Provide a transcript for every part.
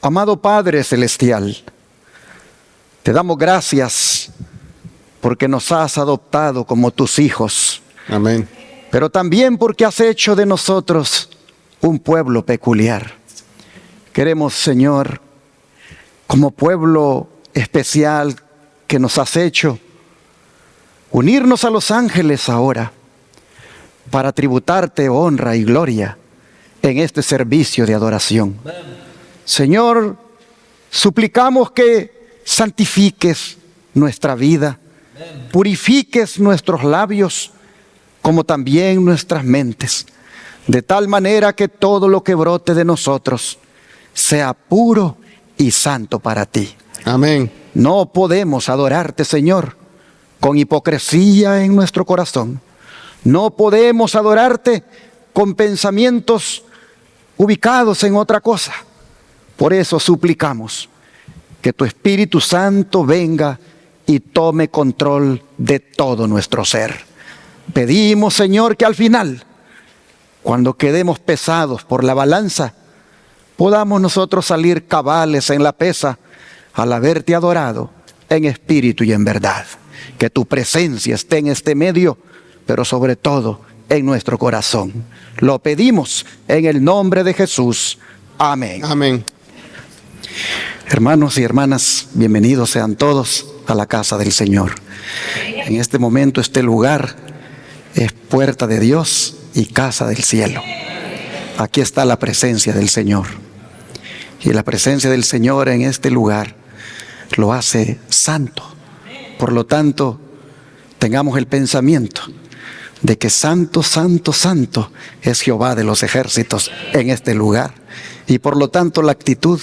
Amado Padre Celestial, te damos gracias porque nos has adoptado como tus hijos. Amén. Pero también porque has hecho de nosotros un pueblo peculiar. Queremos, Señor, como pueblo especial que nos has hecho, unirnos a los ángeles ahora para tributarte honra y gloria en este servicio de adoración. Señor, suplicamos que santifiques nuestra vida, purifiques nuestros labios, como también nuestras mentes, de tal manera que todo lo que brote de nosotros sea puro y santo para ti. Amén. No podemos adorarte, Señor, con hipocresía en nuestro corazón. No podemos adorarte con pensamientos ubicados en otra cosa. Por eso suplicamos que tu Espíritu Santo venga y tome control de todo nuestro ser. Pedimos, Señor, que al final, cuando quedemos pesados por la balanza, podamos nosotros salir cabales en la pesa al haberte adorado en espíritu y en verdad. Que tu presencia esté en este medio, pero sobre todo en nuestro corazón. Lo pedimos en el nombre de Jesús. Amén. Amén. Hermanos y hermanas, bienvenidos sean todos a la casa del Señor. En este momento este lugar es puerta de Dios y casa del cielo. Aquí está la presencia del Señor. Y la presencia del Señor en este lugar lo hace santo. Por lo tanto, tengamos el pensamiento de que santo, santo, santo es Jehová de los ejércitos en este lugar. Y por lo tanto la actitud,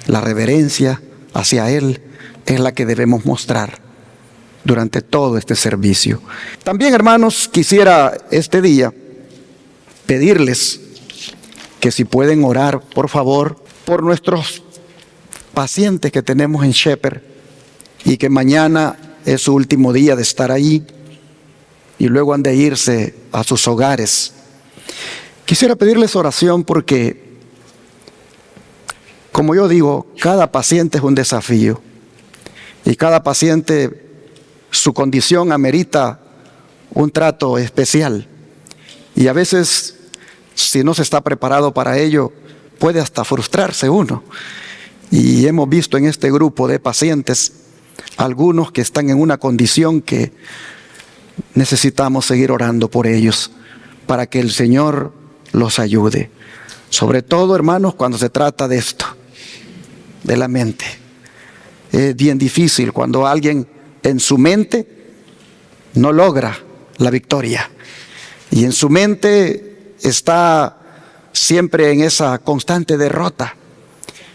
la reverencia hacia Él es la que debemos mostrar durante todo este servicio. También, hermanos, quisiera este día pedirles que si pueden orar, por favor, por nuestros pacientes que tenemos en Shepherd y que mañana es su último día de estar ahí y luego han de irse a sus hogares. Quisiera pedirles oración porque, como yo digo, cada paciente es un desafío y cada paciente, su condición amerita un trato especial. Y a veces, si no se está preparado para ello, puede hasta frustrarse uno. Y hemos visto en este grupo de pacientes algunos que están en una condición que necesitamos seguir orando por ellos para que el Señor los ayude. Sobre todo, hermanos, cuando se trata de esto, de la mente. Es bien difícil cuando alguien en su mente no logra la victoria. Y en su mente está siempre en esa constante derrota.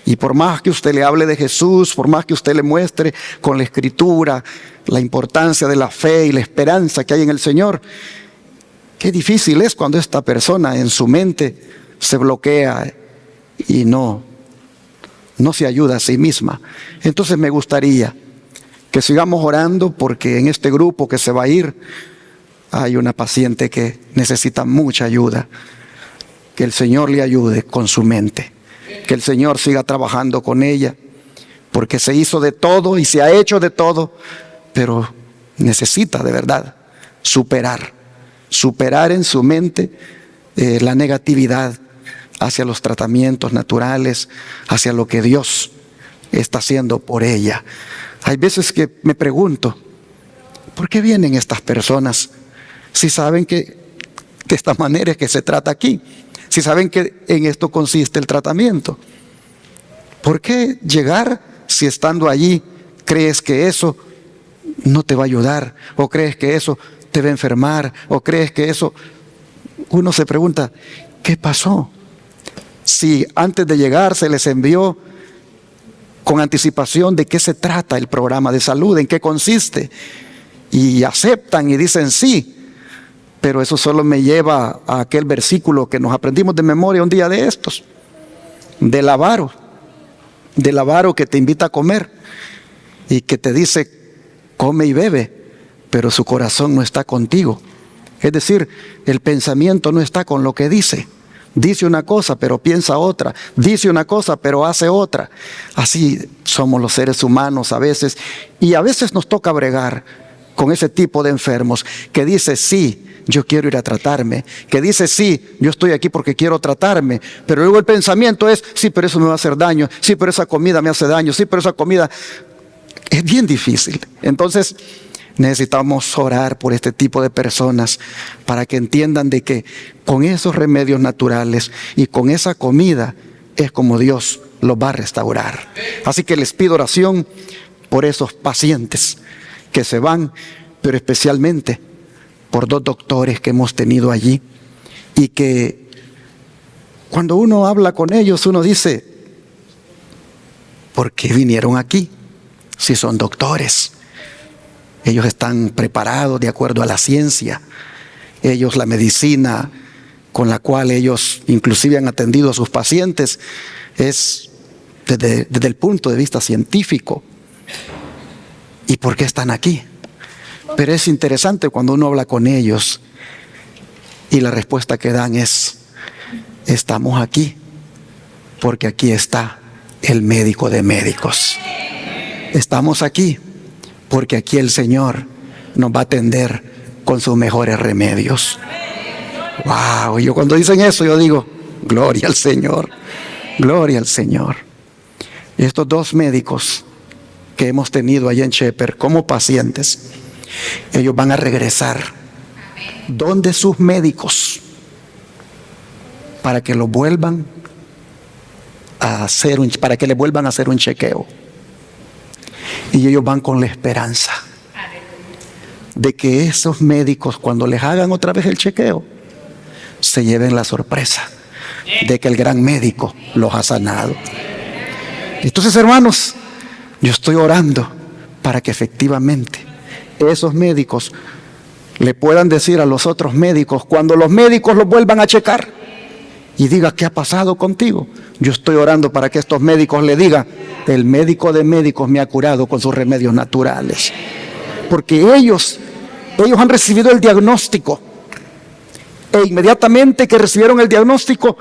Y por más que usted le hable de Jesús, por más que usted le muestre con la Escritura la importancia de la fe y la esperanza que hay en el Señor, qué difícil es cuando esta persona en su mente se bloquea y no se ayuda a sí misma. Entonces me gustaría que sigamos orando porque en este grupo que se va a ir hay una paciente que necesita mucha ayuda. Que el Señor le ayude con su mente. Que el Señor siga trabajando con ella, porque se hizo de todo y se ha hecho de todo, pero necesita de verdad superar en su mente la negatividad hacia los tratamientos naturales, hacia lo que Dios está haciendo por ella. Hay veces que me pregunto, ¿por qué vienen estas personas si saben que de esta manera es que se trata aquí? Si saben que en esto consiste el tratamiento. ¿Por qué llegar si estando allí crees que eso no te va a ayudar? ¿O crees que eso te va a enfermar? ¿O crees que eso? Uno se pregunta, ¿qué pasó? Si antes de llegar se les envió con anticipación de qué se trata el programa de salud, en qué consiste, y aceptan y dicen sí. Pero eso solo me lleva a aquel versículo que nos aprendimos de memoria un día de estos, del avaro que te invita a comer y que te dice come y bebe, pero su corazón no está contigo. Es decir, el pensamiento no está con lo que dice, Dice una cosa, pero piensa otra. Dice una cosa, pero hace otra. Así somos los seres humanos a veces. Y a veces nos toca bregar con ese tipo de enfermos que dice, sí, yo quiero ir a tratarme. Que dice, sí, yo estoy aquí porque quiero tratarme. Pero luego el pensamiento es, sí, pero eso me va a hacer daño. Sí, pero esa comida me hace daño. Sí, pero esa comida... Es bien difícil. Entonces necesitamos orar por este tipo de personas para que entiendan de que con esos remedios naturales y con esa comida es como Dios los va a restaurar. Así que les pido oración por esos pacientes que se van, pero especialmente por 2 doctores que hemos tenido allí y que cuando uno habla con ellos uno dice, ¿por qué vinieron aquí? Si son doctores, ellos están preparados de acuerdo a la ciencia, ellos la medicina con la cual ellos inclusive han atendido a sus pacientes es desde el punto de vista científico. ¿Y por qué están aquí? Pero es interesante cuando uno habla con ellos y la respuesta que dan es, estamos aquí porque aquí está el médico de médicos. Estamos aquí porque aquí el Señor nos va a atender con sus mejores remedios. Wow, yo cuando dicen eso yo digo, gloria al Señor, gloria al Señor. Estos 2 médicos que hemos tenido allá en Shepherd como pacientes, ellos van a regresar donde sus médicos para que los vuelvan a hacer para que le vuelvan a hacer un chequeo. Y ellos van con la esperanza de que esos médicos, cuando les hagan otra vez el chequeo, se lleven la sorpresa de que el gran médico los ha sanado. Entonces, hermanos, yo estoy orando para que efectivamente esos médicos le puedan decir a los otros médicos, cuando los médicos los vuelvan a checar y diga, ¿qué ha pasado contigo? Yo estoy orando para que estos médicos le digan, el médico de médicos me ha curado con sus remedios naturales. Porque ellos han recibido el diagnóstico. E inmediatamente que recibieron el diagnóstico,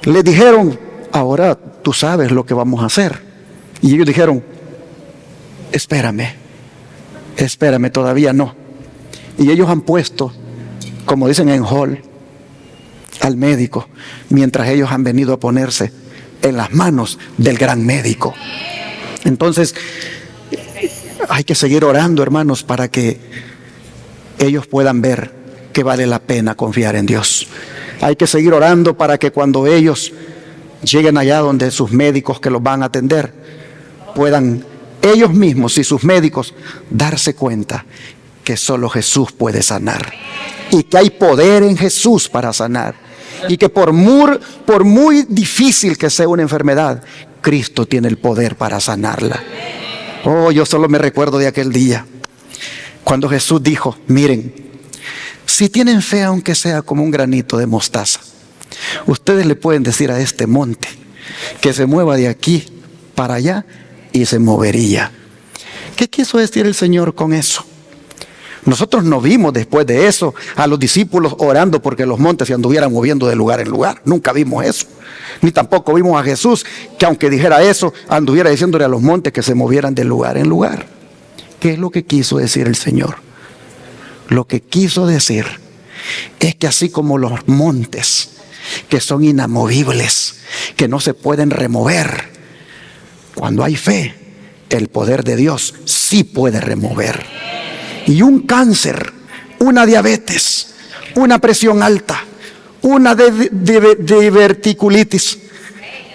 le dijeron, ahora tú sabes lo que vamos a hacer. Y ellos dijeron, espérame, todavía no. Y ellos han puesto, como dicen en Hall, al médico, mientras ellos han venido a ponerse en las manos del gran médico. Entonces, hay que seguir orando, hermanos, para que ellos puedan ver que vale la pena confiar en Dios. Hay que seguir orando para que cuando ellos lleguen allá donde sus médicos que los van a atender, puedan ellos mismos y sus médicos darse cuenta que solo Jesús puede sanar y que hay poder en Jesús para sanar. Y que por muy difícil que sea una enfermedad, Cristo tiene el poder para sanarla. Oh, yo solo me recuerdo de aquel día cuando Jesús dijo, miren, si tienen fe aunque sea como un granito de mostaza, ustedes le pueden decir a este monte que se mueva de aquí para allá y se movería. ¿Qué quiso decir el Señor con eso? Nosotros no vimos después de eso a los discípulos orando porque los montes se anduvieran moviendo de lugar en lugar. Nunca vimos eso. Ni tampoco vimos a Jesús que aunque dijera eso, anduviera diciéndole a los montes que se movieran de lugar en lugar. ¿Qué es lo que quiso decir el Señor? Lo que quiso decir es que así como los montes, que son inamovibles, que no se pueden remover, cuando hay fe, el poder de Dios sí puede remover. Y un cáncer, una diabetes, una presión alta, una diverticulitis,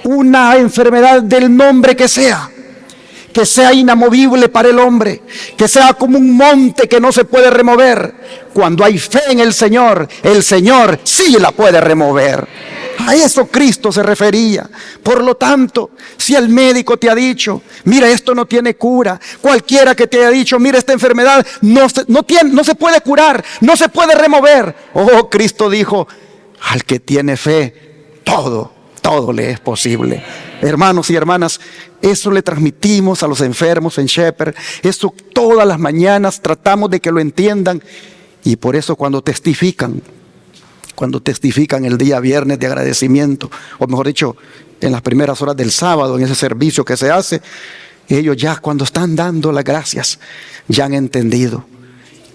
una enfermedad del nombre que sea inamovible para el hombre, que sea como un monte que no se puede remover. Cuando hay fe en el Señor sí la puede remover. A eso Cristo se refería. Por lo tanto, si el médico te ha dicho, mira, esto no tiene cura, cualquiera que te haya dicho, mira, esta enfermedad no se puede curar, no se puede remover. Oh, Cristo dijo, al que tiene fe, todo le es posible. Hermanos y hermanas, eso le transmitimos a los enfermos en Shepherd. Eso todas las mañanas tratamos de que lo entiendan. Y por eso cuando testifican, cuando testifican el día viernes de agradecimiento, o mejor dicho, en las primeras horas del sábado, en ese servicio que se hace, ellos ya cuando están dando las gracias, ya han entendido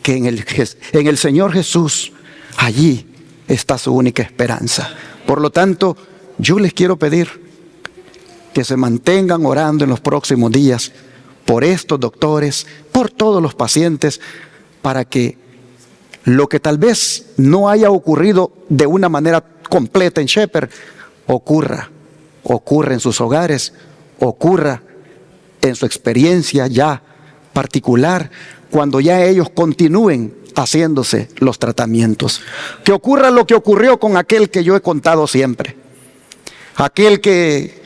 que en el Señor Jesús, allí está su única esperanza. Por lo tanto, yo les quiero pedir que se mantengan orando en los próximos días por estos doctores, por todos los pacientes, para que lo que tal vez no haya ocurrido de una manera completa en Shepherd, ocurra en sus hogares, ocurra en su experiencia ya particular, cuando ya ellos continúen haciéndose los tratamientos. Que ocurra lo que ocurrió con aquel que yo he contado siempre. Aquel que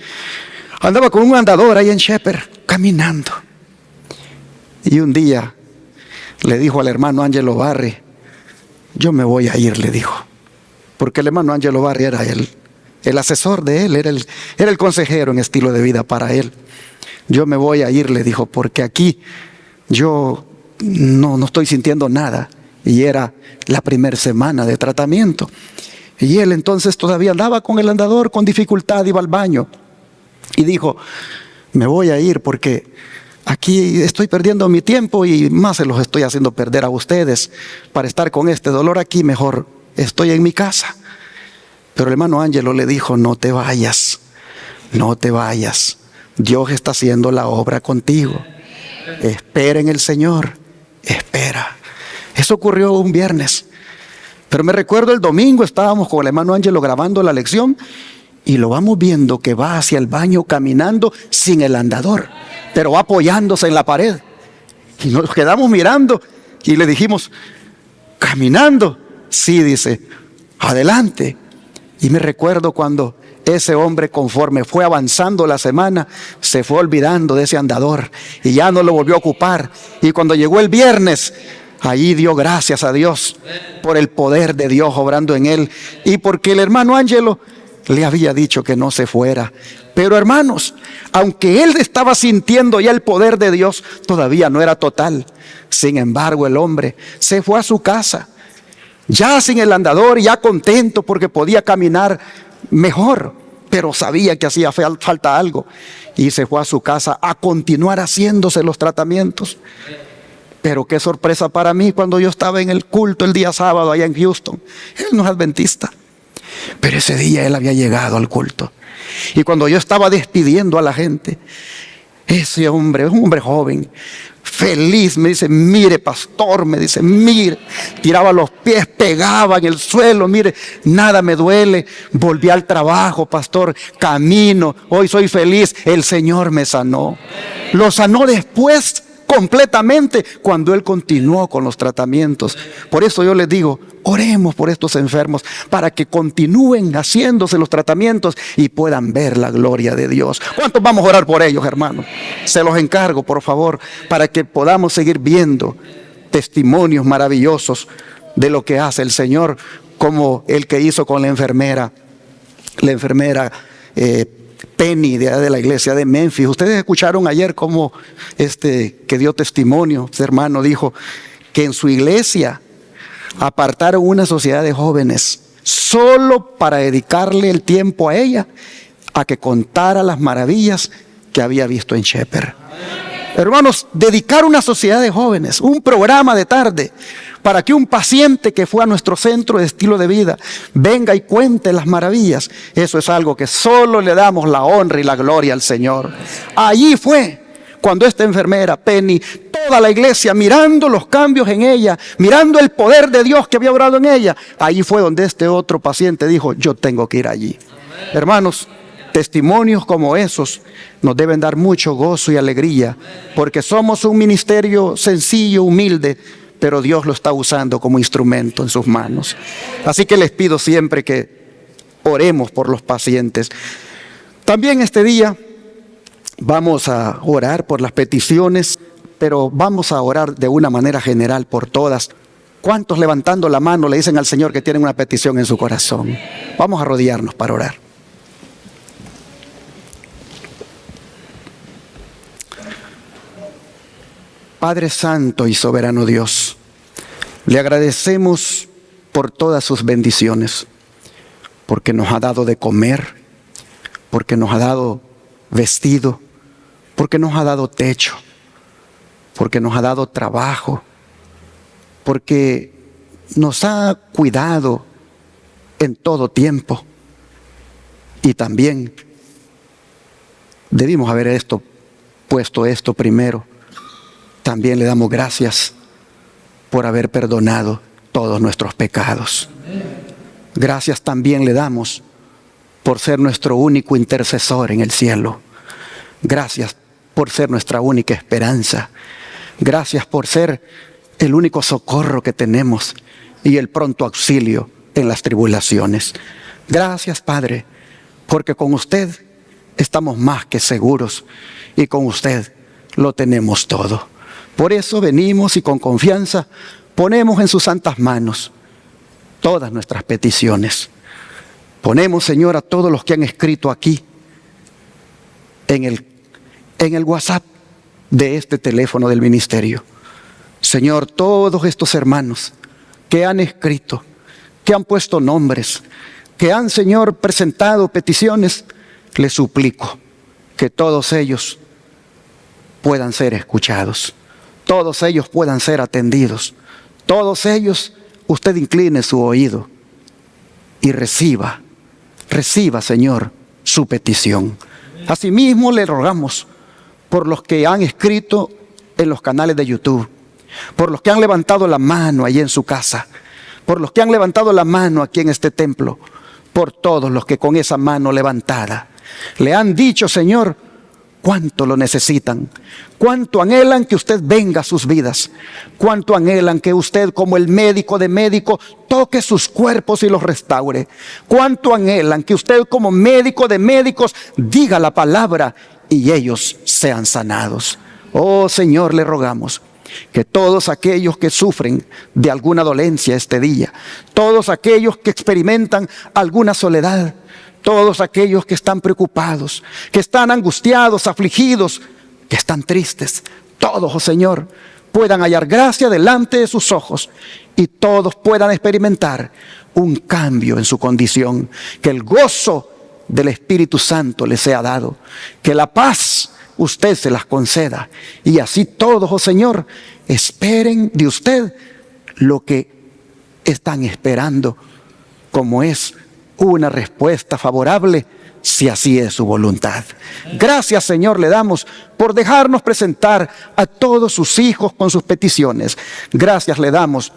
andaba con un andador ahí en Shepherd, caminando. Y un día le dijo al hermano Ángelo Barri: yo me voy a ir, le dijo. Porque el hermano Ángelo Barri era el asesor de él, era el consejero en estilo de vida para él. Yo me voy a ir, le dijo, porque aquí yo no estoy sintiendo nada. Y era la primera semana de tratamiento. Y él entonces todavía andaba con el andador, con dificultad, iba al baño. Y dijo: me voy a ir porque aquí estoy perdiendo mi tiempo y más se los estoy haciendo perder a ustedes. Para estar con este dolor aquí, mejor estoy en mi casa. Pero el hermano Ángelo le dijo: no te vayas, no te vayas. Dios está haciendo la obra contigo. Espera en el Señor, espera. Eso ocurrió un viernes. Pero me recuerdo el domingo estábamos con el hermano Ángelo grabando la lección y lo vamos viendo que va hacia el baño caminando sin el andador, pero va apoyándose en la pared. Y nos quedamos mirando y le dijimos: ¿caminando? Sí, dice, adelante. Y me recuerdo cuando ese hombre, conforme fue avanzando la semana, se fue olvidando de ese andador y ya no lo volvió a ocupar. Y cuando llegó el viernes, allí dio gracias a Dios por el poder de Dios obrando en él y porque el hermano Ángelo le había dicho que no se fuera. Pero hermanos, aunque él estaba sintiendo ya el poder de Dios, todavía no era total. Sin embargo, el hombre se fue a su casa, ya sin el andador, ya contento porque podía caminar mejor, pero sabía que hacía falta algo. Y se fue a su casa a continuar haciéndose los tratamientos. Pero qué sorpresa para mí cuando yo estaba en el culto el día sábado allá en Houston. Él no es adventista, pero ese día él había llegado al culto. Y cuando yo estaba despidiendo a la gente, ese hombre, un hombre joven, feliz, me dice: mire pastor, me dice, mire, tiraba los pies, pegaba en el suelo, mire, nada me duele, volví al trabajo, pastor, camino, hoy soy feliz, el Señor me sanó. Lo sanó después completamente cuando él continuó con los tratamientos. Por eso yo les digo, oremos por estos enfermos para que continúen haciéndose los tratamientos y puedan ver la gloria de Dios. ¿Cuántos vamos a orar por ellos, hermanos? Se los encargo, por favor, para que podamos seguir viendo testimonios maravillosos de lo que hace el Señor, como el que hizo con la enfermera Penny de la iglesia de Memphis. Ustedes escucharon ayer cómo que dio testimonio. Este hermano dijo que en su iglesia apartaron una sociedad de jóvenes solo para dedicarle el tiempo a ella, a que contara las maravillas que había visto en Shepherd. Hermanos, dedicar una sociedad de jóvenes, un programa de tarde, para que un paciente que fue a nuestro centro de estilo de vida venga y cuente las maravillas, eso es algo que solo le damos la honra y la gloria al Señor. Allí fue cuando esta enfermera, Penny, toda la iglesia mirando los cambios en ella, mirando el poder de Dios que había obrado en ella, allí fue donde este otro paciente dijo: yo tengo que ir allí. Hermanos, testimonios como esos nos deben dar mucho gozo y alegría, porque somos un ministerio sencillo, humilde, pero Dios lo está usando como instrumento en sus manos. Así que les pido siempre que oremos por los pacientes. También este día vamos a orar por las peticiones, pero vamos a orar de una manera general por todas. ¿Cuántos levantando la mano le dicen al Señor que tienen una petición en su corazón? Vamos a arrodillarnos para orar. Padre Santo y Soberano Dios, le agradecemos por todas sus bendiciones, porque nos ha dado de comer, porque nos ha dado vestido, porque nos ha dado techo, porque nos ha dado trabajo, porque nos ha cuidado en todo tiempo. Y también debimos haber puesto esto primero. También le damos gracias por haber perdonado todos nuestros pecados. Gracias también le damos por ser nuestro único intercesor en el cielo. Gracias por ser nuestra única esperanza. Gracias por ser el único socorro que tenemos y el pronto auxilio en las tribulaciones. Gracias, Padre, porque con usted estamos más que seguros y con usted lo tenemos todo. Por eso venimos y con confianza ponemos en sus santas manos todas nuestras peticiones. Ponemos, Señor, a todos los que han escrito aquí en el WhatsApp de este teléfono del ministerio. Señor, todos estos hermanos que han escrito, que han puesto nombres, que han, Señor, presentado peticiones, les suplico que todos ellos puedan ser escuchados, todos ellos puedan ser atendidos, todos ellos usted incline su oído y reciba, Señor, su petición. Asimismo le rogamos por los que han escrito en los canales de YouTube, por los que han levantado la mano allí en su casa, por los que han levantado la mano aquí en este templo, por todos los que con esa mano levantada le han dicho, Señor, cuánto lo necesitan, cuánto anhelan que usted venga a sus vidas, cuánto anhelan que usted, como el médico de médicos, toque sus cuerpos y los restaure, cuánto anhelan que usted, como médico de médicos, diga la palabra y ellos sean sanados. Oh Señor, le rogamos que todos aquellos que sufren de alguna dolencia este día, todos aquellos que experimentan alguna soledad, todos aquellos que están preocupados, que están angustiados, afligidos, que están tristes, todos, oh Señor, puedan hallar gracia delante de sus ojos y todos puedan experimentar un cambio en su condición, que el gozo del Espíritu Santo les sea dado, que la paz usted se las conceda y así todos, oh Señor, esperen de usted lo que están esperando, como es una respuesta favorable, si así es su voluntad. Gracias, Señor, le damos por dejarnos presentar a todos sus hijos con sus peticiones. Gracias le damos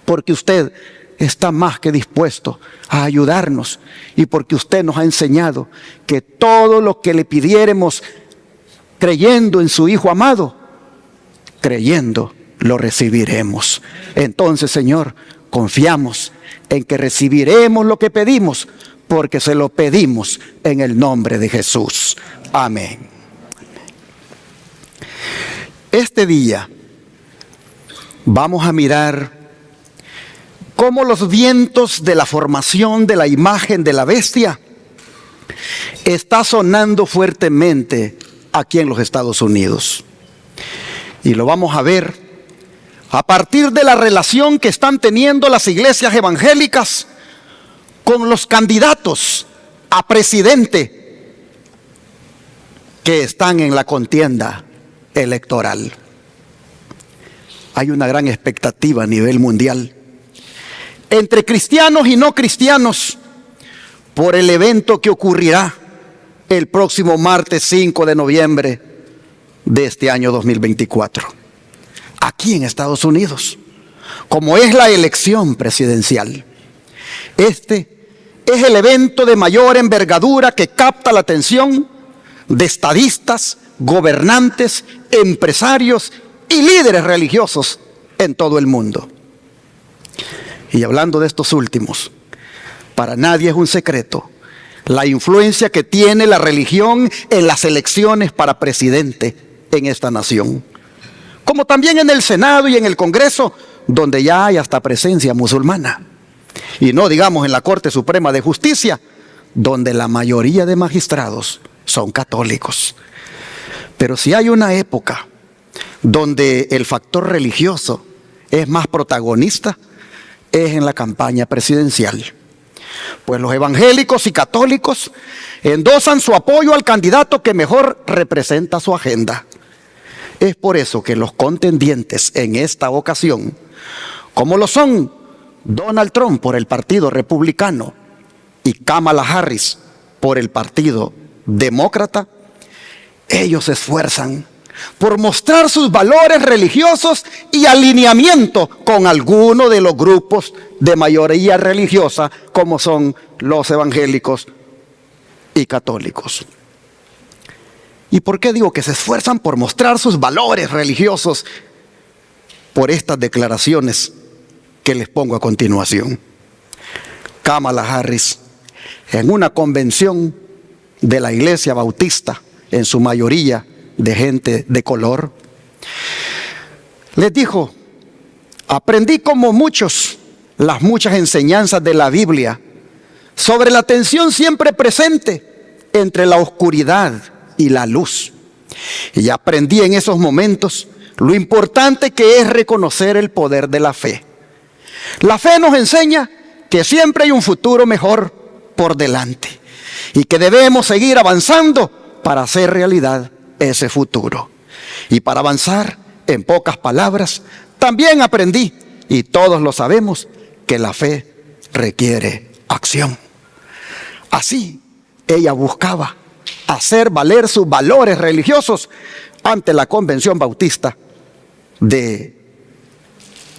porque usted está más que dispuesto a ayudarnos y porque usted nos ha enseñado que todo lo que le pidiéremos creyendo en su Hijo amado, creyendo lo recibiremos. Entonces, Señor, confiamos en que recibiremos lo que pedimos, porque se lo pedimos en el nombre de Jesús. Amén. Este día vamos a mirar cómo los vientos de la formación de la imagen de la bestia está sonando fuertemente aquí en los Estados Unidos. Y lo vamos a ver a partir de la relación que están teniendo las iglesias evangélicas con los candidatos a presidente que están en la contienda electoral. Hay una gran expectativa a nivel mundial entre cristianos y no cristianos por el evento que ocurrirá el próximo martes 5 de noviembre de este año 2024, aquí en Estados Unidos, como es la elección presidencial. Este es el evento de mayor envergadura que capta la atención de estadistas, gobernantes, empresarios y líderes religiosos en todo el mundo. Y hablando de estos últimos, para nadie es un secreto la influencia que tiene la religión en las elecciones para presidente en esta nación, como también en el Senado y en el Congreso, donde ya hay hasta presencia musulmana. Y no digamos en la Corte Suprema de Justicia, donde la mayoría de magistrados son católicos. Pero si hay una época donde el factor religioso es más protagonista, es en la campaña presidencial. Pues los evangélicos y católicos endosan su apoyo al candidato que mejor representa su agenda. Es por eso que los contendientes en esta ocasión, como lo son Donald Trump por el Partido Republicano y Kamala Harris por el Partido Demócrata, ellos se esfuerzan por mostrar sus valores religiosos y alineamiento con alguno de los grupos de mayoría religiosa, como son los evangélicos y católicos. ¿Y por qué digo que se esfuerzan por mostrar sus valores religiosos? Por estas declaraciones que les pongo a continuación. Kamala Harris, en una convención de la Iglesia Bautista, en su mayoría de gente de color, les dijo: aprendí como muchos las muchas enseñanzas de la Biblia sobre la tensión siempre presente entre la oscuridad y la luz. Y aprendí en esos momentos lo importante que es reconocer el poder de la fe. La fe nos enseña que siempre hay un futuro mejor por delante y que debemos seguir avanzando para hacer realidad ese futuro. Y para avanzar, en pocas palabras, también aprendí, y todos lo sabemos, que la fe requiere acción. Así, ella buscaba hacer valer sus valores religiosos ante la Convención Bautista de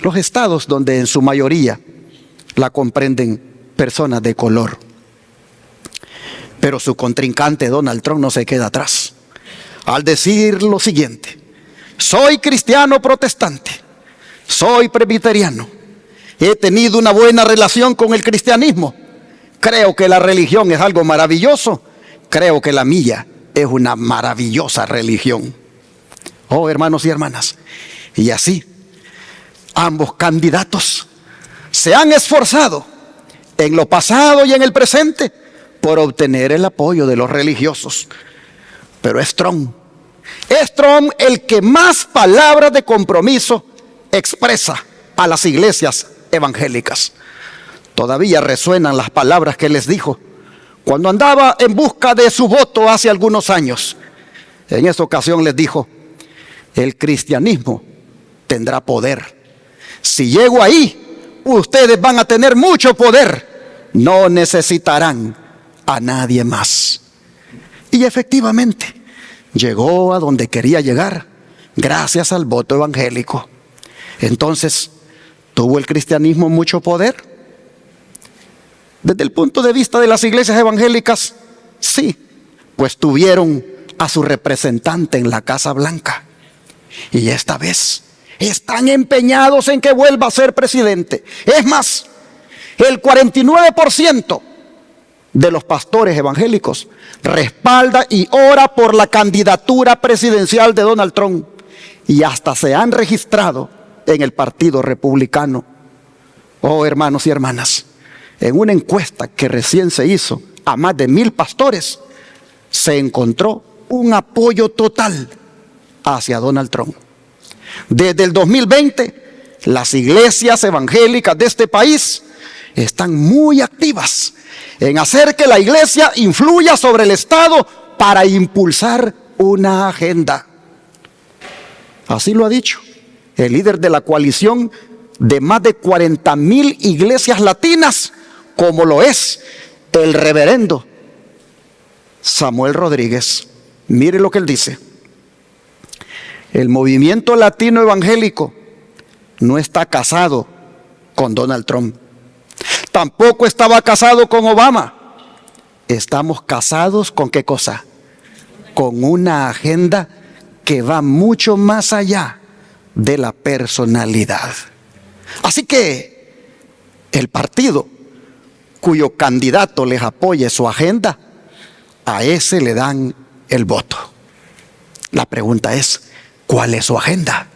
los estados donde en su mayoría la comprenden personas de color. Pero su contrincante Donald Trump no se queda atrás al decir lo siguiente: soy cristiano protestante, soy presbiteriano, he tenido una buena relación con el cristianismo, creo que la religión es algo maravilloso, creo que la mía es una maravillosa religión. Oh, hermanos y hermanas, y así ambos candidatos se han esforzado en lo pasado y en el presente por obtener el apoyo de los religiosos. Pero es Trump el que más palabras de compromiso expresa a las iglesias evangélicas. Todavía resuenan las palabras que les dijo cuando andaba en busca de su voto hace algunos años. En esa ocasión les dijo: el cristianismo tendrá poder. Si llego ahí, ustedes van a tener mucho poder. No necesitarán a nadie más. Y efectivamente, llegó a donde quería llegar gracias al voto evangélico. Entonces, ¿tuvo el cristianismo mucho poder? Desde el punto de vista de las iglesias evangélicas, sí, pues tuvieron a su representante en la Casa Blanca. Y esta vez están empeñados en que vuelva a ser presidente. Es más, el 49% de los pastores evangélicos respalda y ora por la candidatura presidencial de Donald Trump, y hasta se han registrado en el Partido Republicano. Oh, hermanos y hermanas, en una encuesta que recién se hizo a más de 1,000 pastores, se encontró un apoyo total hacia Donald Trump. Desde el 2020, las iglesias evangélicas de este país están muy activas en hacer que la iglesia influya sobre el Estado para impulsar una agenda. Así lo ha dicho el líder de la coalición de más de 40,000 iglesias latinas, como lo es el reverendo Samuel Rodríguez. Mire lo que él dice: el movimiento latino evangélico no está casado con Donald Trump. Tampoco estaba casado con Obama. Estamos casados con ¿qué cosa? Con una agenda que va mucho más allá de la personalidad. Así que el partido cuyo candidato les apoye su agenda, a ese le dan el voto. La pregunta es: ¿cuál es su agenda?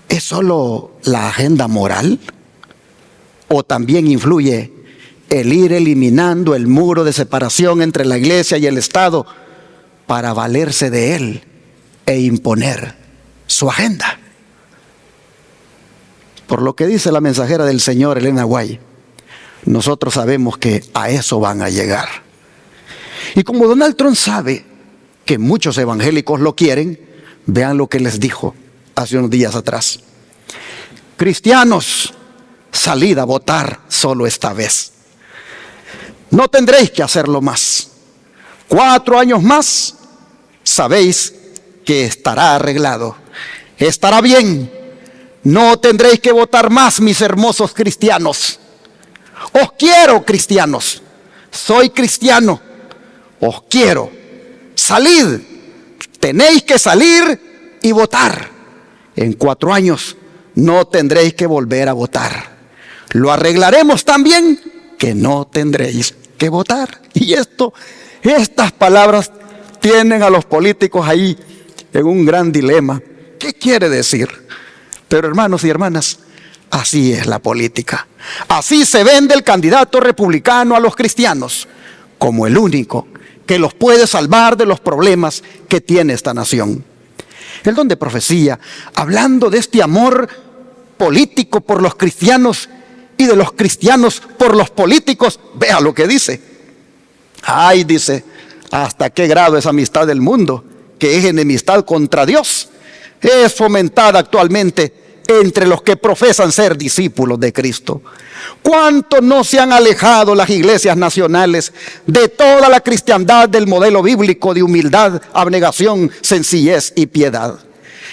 ¿Es solo la agenda moral? ¿O también influye el ir eliminando el muro de separación entre la iglesia y el Estado para valerse de él e imponer su agenda? por lo que dice la mensajera del Señor, Elena White, nosotros sabemos que a eso van a llegar. Y como Donald Trump sabe que muchos evangélicos lo quieren, vean lo que les dijo hace unos días atrás. Cristianos, salid a votar solo esta vez. No tendréis que hacerlo más. 4 años más, sabéis que estará arreglado. Estará bien. No tendréis que votar más, mis hermosos cristianos. Os quiero, cristianos. Soy cristiano. Os quiero. Salid. Tenéis que salir y votar. En 4 años no tendréis que volver a votar. Lo arreglaremos tan bien que no tendréis que votar. Y estas palabras tienen a los políticos ahí en un gran dilema. ¿Qué quiere decir? Pero hermanos y hermanas, así es la política. Así se vende el candidato republicano a los cristianos como el único que los puede salvar de los problemas que tiene esta nación. El don de profecía, hablando de este amor político por los cristianos y de los cristianos por los políticos, vea lo que dice. Ay, dice, hasta qué grado es amistad del mundo, que es enemistad contra Dios. Es fomentada actualmente entre los que profesan ser discípulos de Cristo. ¿Cuánto no se han alejado las iglesias nacionales de toda la cristiandad del modelo bíblico de humildad, abnegación, sencillez y piedad?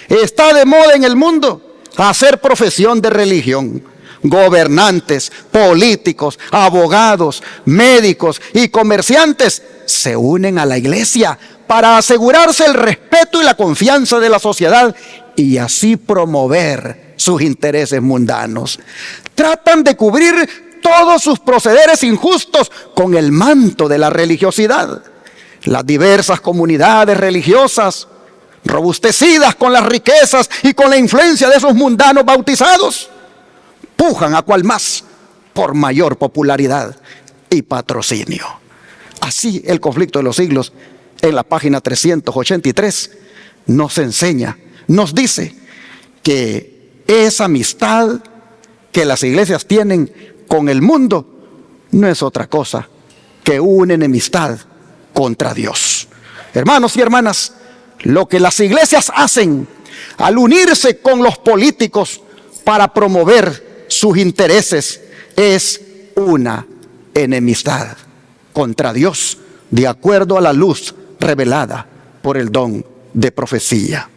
Está de moda en el mundo hacer profesión de religión. Gobernantes, políticos, abogados, médicos y comerciantes se unen a la iglesia para asegurarse el respeto y la confianza de la sociedad y así promover sus intereses mundanos. Tratan de cubrir todos sus procederes injustos con el manto de la religiosidad. Las diversas comunidades religiosas, robustecidas con las riquezas y con la influencia de esos mundanos bautizados, pujan a cual más por mayor popularidad y patrocinio. Así el conflicto de los siglos, en la página 383, nos enseña, nos dice que esa amistad que las iglesias tienen con el mundo no es otra cosa que una enemistad contra Dios. Hermanos y hermanas, lo que las iglesias hacen al unirse con los políticos para promover sus intereses es una enemistad contra Dios, de acuerdo a la luz revelada por el don de profecía.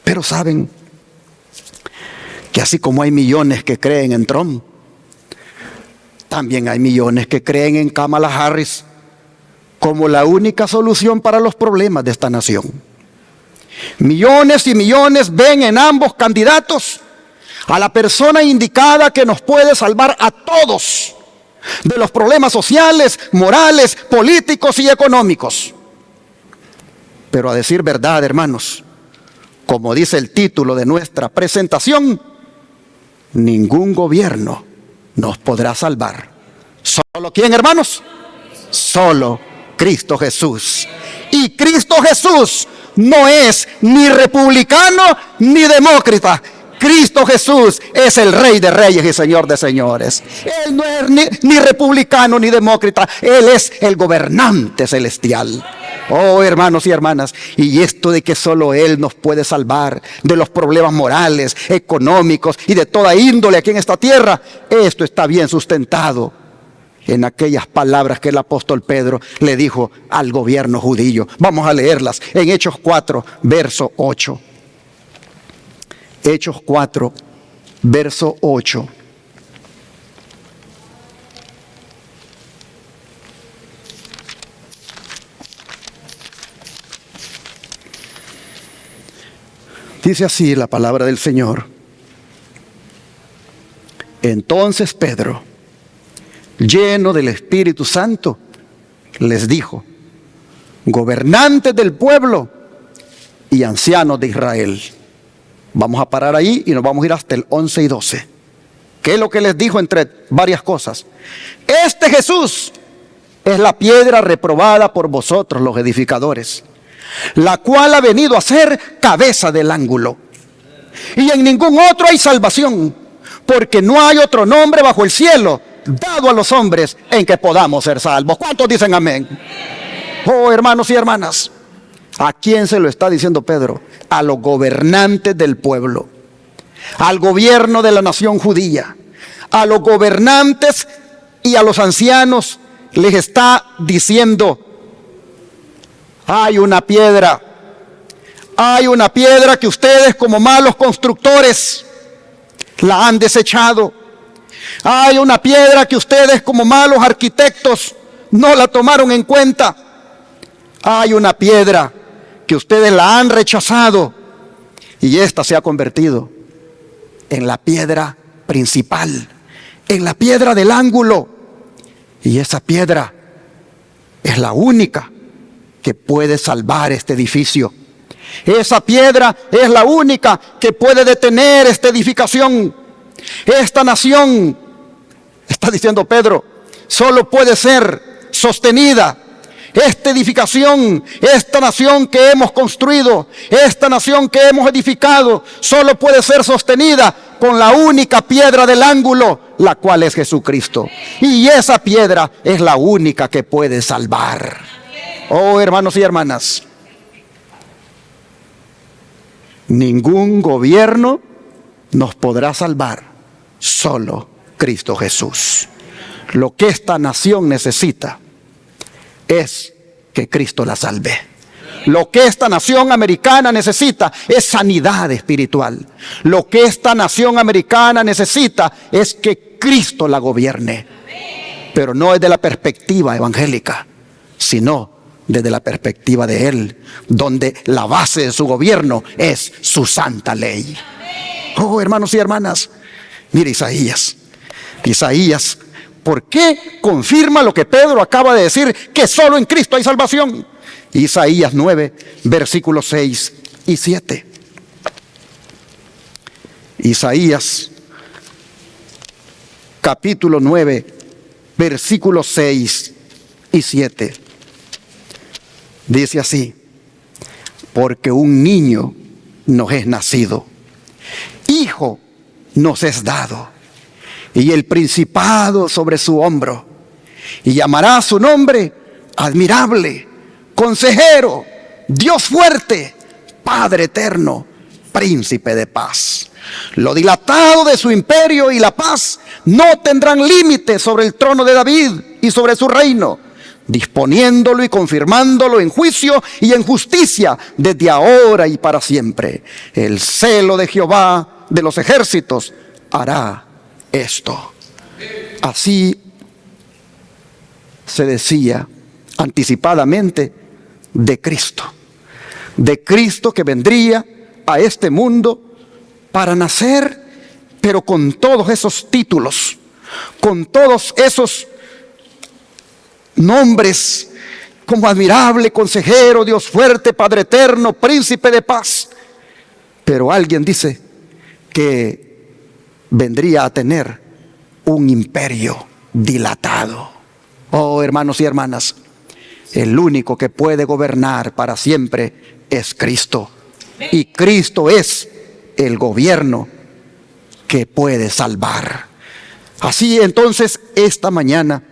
Pero saben que así como hay millones que creen en Trump, también hay millones que creen en Kamala Harris como la única solución para los problemas de esta nación. Millones y millones ven en ambos candidatos a la persona indicada que nos puede salvar a todos de los problemas sociales, morales, políticos y económicos. Pero a decir verdad, hermanos, como dice el título de nuestra presentación, ningún gobierno nos podrá salvar. ¿Solo quién, hermanos? Solo Cristo Jesús. Y Cristo Jesús no es ni republicano ni demócrata. Cristo Jesús es el Rey de Reyes y Señor de Señores. Él no es ni republicano ni demócrata. Él es el gobernante celestial. Oh, hermanos y hermanas, y esto de que solo Él nos puede salvar de los problemas morales, económicos y de toda índole aquí en esta tierra, esto está bien sustentado en aquellas palabras que el apóstol Pedro le dijo al gobierno judío. Vamos a leerlas en Hechos 4, verso 8. Hechos 4, verso 8. Dice así la palabra del Señor. Entonces Pedro, lleno del Espíritu Santo, les dijo: gobernantes del pueblo y ancianos de Israel. Vamos a parar ahí y nos vamos a ir hasta el 11 y 12. ¿Qué es lo que les dijo entre varias cosas? Este Jesús es la piedra reprobada por vosotros los edificadores, la cual ha venido a ser cabeza del ángulo. Y en ningún otro hay salvación, porque no hay otro nombre bajo el cielo dado a los hombres en que podamos ser salvos. ¿Cuántos dicen amén? Oh, hermanos y hermanas, ¿a quién se lo está diciendo Pedro? A los gobernantes del pueblo, al gobierno de la nación judía, a los gobernantes y a los ancianos les está diciendo: hay una piedra que ustedes como malos constructores la han desechado. Hay una piedra que ustedes como malos arquitectos no la tomaron en cuenta. Hay una piedra que ustedes la han rechazado y esta se ha convertido en la piedra principal, en la piedra del ángulo. Y esa piedra es la única que puede salvar este edificio. Esa piedra es la única que puede detener esta edificación. Esta nación, está diciendo Pedro, solo puede ser sostenida. Esta edificación, esta nación que hemos construido, esta nación que hemos edificado, solo puede ser sostenida con la única piedra del ángulo, la cual es Jesucristo. Y esa piedra es la única que puede salvar. Oh, hermanos y hermanas, ningún gobierno nos podrá salvar, solo Cristo Jesús. Lo que esta nación necesita es que Cristo la salve. Lo que esta nación americana necesita es sanidad espiritual. Lo que esta nación americana necesita es que Cristo la gobierne. Pero no desde la perspectiva evangélica, sino desde la perspectiva de Él, donde la base de su gobierno es su santa ley. Oh, hermanos y hermanas, mire Isaías, ¿por qué confirma lo que Pedro acaba de decir? Que solo en Cristo hay salvación. Isaías 9, versículos 6 y 7. Isaías capítulo 9, versículos 6 y 7. Dice así: porque un niño nos es nacido, hijo nos es dado, y el principado sobre su hombro, y llamará su nombre admirable, consejero, Dios fuerte, Padre eterno, príncipe de paz. Lo dilatado de su imperio y la paz no tendrán límite sobre el trono de David y sobre su reino, disponiéndolo y confirmándolo en juicio y en justicia desde ahora y para siempre. El celo de Jehová de los ejércitos hará esto. Así se decía anticipadamente de Cristo que vendría a este mundo para nacer, pero con todos esos títulos, con todos esos nombres como admirable, consejero, Dios fuerte, Padre eterno, príncipe de paz. Pero alguien dice que vendría a tener un imperio dilatado. Oh, hermanos y hermanas, el único que puede gobernar para siempre es Cristo. Y Cristo es el gobierno que puede salvar. Así entonces, esta mañana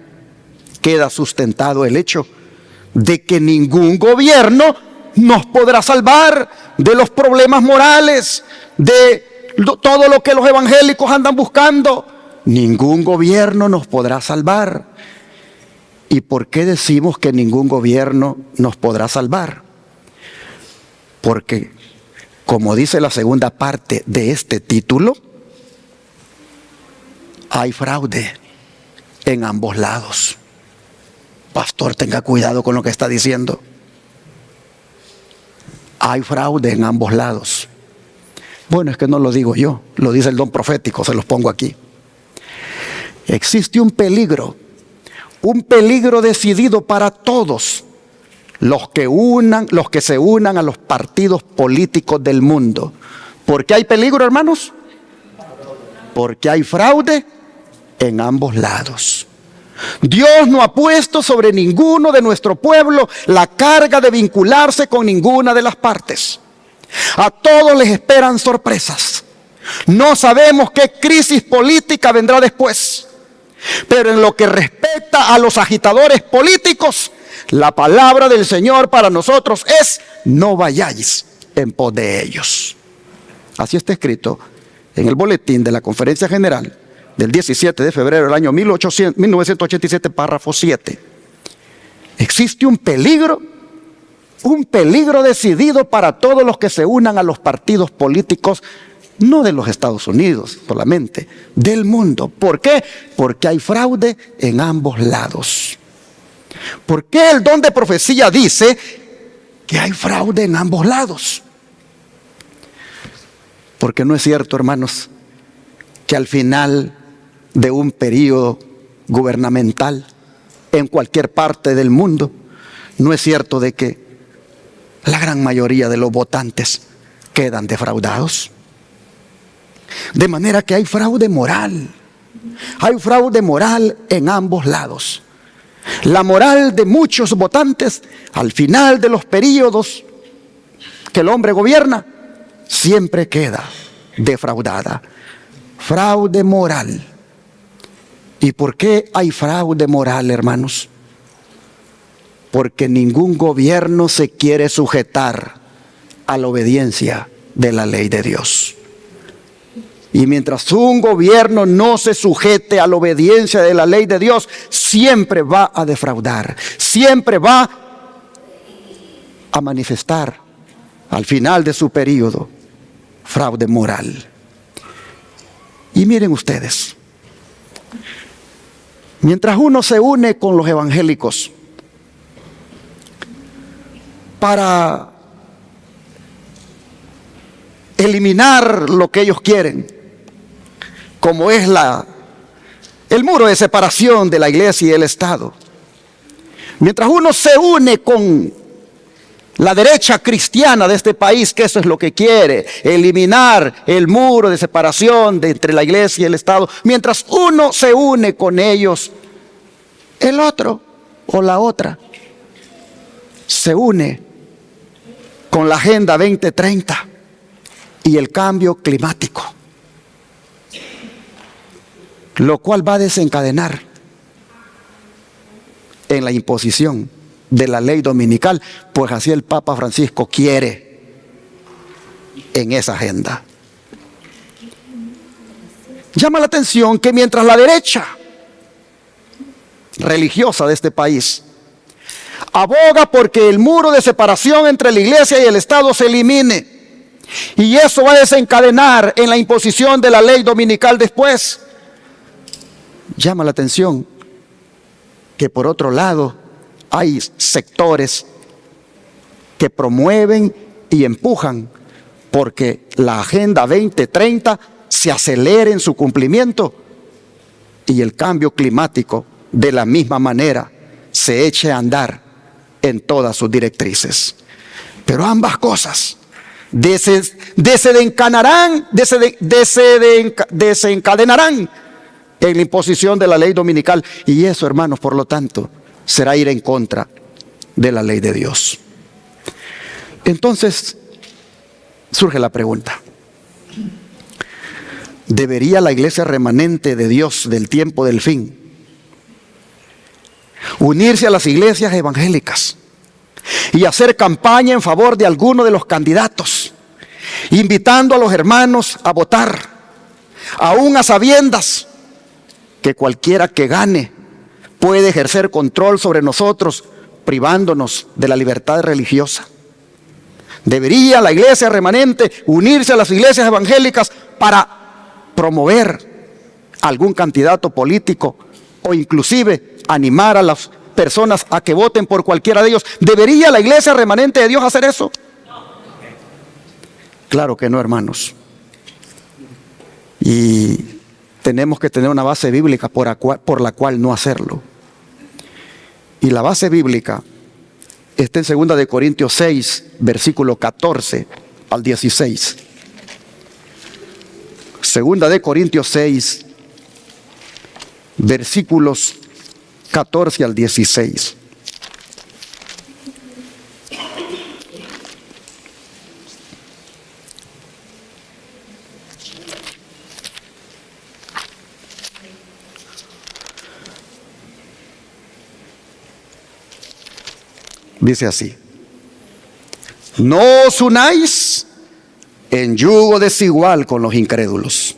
queda sustentado el hecho de que ningún gobierno nos podrá salvar de los problemas morales, de todo lo que los evangélicos andan buscando. Ningún gobierno nos podrá salvar. ¿Y por qué decimos que ningún gobierno nos podrá salvar? Porque, como dice la segunda parte de este título, hay fraude en ambos lados. Pastor, tenga cuidado con lo que está diciendo. Hay fraude en ambos lados. Bueno, es que no lo digo yo, lo dice el don profético, se los pongo aquí. Existe un peligro decidido para todos los que se unan a los partidos políticos del mundo. ¿Por qué hay peligro, hermanos? Porque hay fraude en ambos lados. Dios no ha puesto sobre ninguno de nuestro pueblo la carga de vincularse con ninguna de las partes. A todos les esperan sorpresas. No sabemos qué crisis política vendrá después. Pero en lo que respecta a los agitadores políticos, la palabra del Señor para nosotros es: no vayáis en pos de ellos. Así está escrito en el boletín de la Conferencia General del 17 de febrero del año 1987, párrafo 7. Existe un peligro decidido para todos los que se unan a los partidos políticos, no de los Estados Unidos solamente, del mundo. ¿Por qué? Porque hay fraude en ambos lados. ¿Por qué el don de profecía dice que hay fraude en ambos lados? Porque no es cierto, hermanos, que al final de un periodo gubernamental en cualquier parte del mundo, no es cierto de que la gran mayoría de los votantes quedan defraudados. De manera que hay fraude moral. Hay fraude moral en ambos lados. La moral de muchos votantes al final de los periodos que el hombre gobierna siempre queda defraudada. Fraude moral. ¿Y por qué hay fraude moral, hermanos? Porque ningún gobierno se quiere sujetar a la obediencia de la ley de Dios. Y mientras un gobierno no se sujete a la obediencia de la ley de Dios, siempre va a defraudar, siempre va a manifestar al final de su periodo fraude moral. Y miren ustedes, mientras uno se une con los evangélicos para eliminar lo que ellos quieren, como es el muro de separación de la iglesia y el Estado. Mientras uno se une con la derecha cristiana de este país, que eso es lo que quiere, eliminar el muro de separación entre la iglesia y el Estado, mientras uno se une con ellos, el otro o la otra se une con la Agenda 2030 y el cambio climático, lo cual va a desencadenar en la imposición de la ley dominical, pues así el Papa Francisco quiere en esa agenda. Llama la atención que mientras la derecha religiosa de este país aboga porque el muro de separación entre la iglesia y el Estado se elimine, y eso va a desencadenar en la imposición de la ley dominical después, llama la atención que por otro lado hay sectores que promueven y empujan porque la Agenda 2030 se acelere en su cumplimiento y el cambio climático de la misma manera se eche a andar en todas sus directrices. Pero ambas cosas desencadenarán en la imposición de la ley dominical, y eso, hermanos, por lo tanto, será ir en contra de la ley de Dios. Entonces, surge la pregunta: ¿debería la iglesia remanente de Dios del tiempo del fin unirse a las iglesias evangélicas y hacer campaña en favor de alguno de los candidatos, invitando a los hermanos a votar, aún a sabiendas que cualquiera que gane puede ejercer control sobre nosotros, privándonos de la libertad religiosa? ¿Debería la iglesia remanente unirse a las iglesias evangélicas para promover algún candidato político o inclusive animar a las personas a que voten por cualquiera de ellos? ¿Debería la iglesia remanente de Dios hacer eso? Claro que no, hermanos. Y tenemos que tener una base bíblica por la cual no hacerlo. Y la base bíblica está en 2 de Corintios 6, versículo 14 al 16. 2 de Corintios 6, versículos 14 al 16. Dice así: no os unáis en yugo desigual con los incrédulos.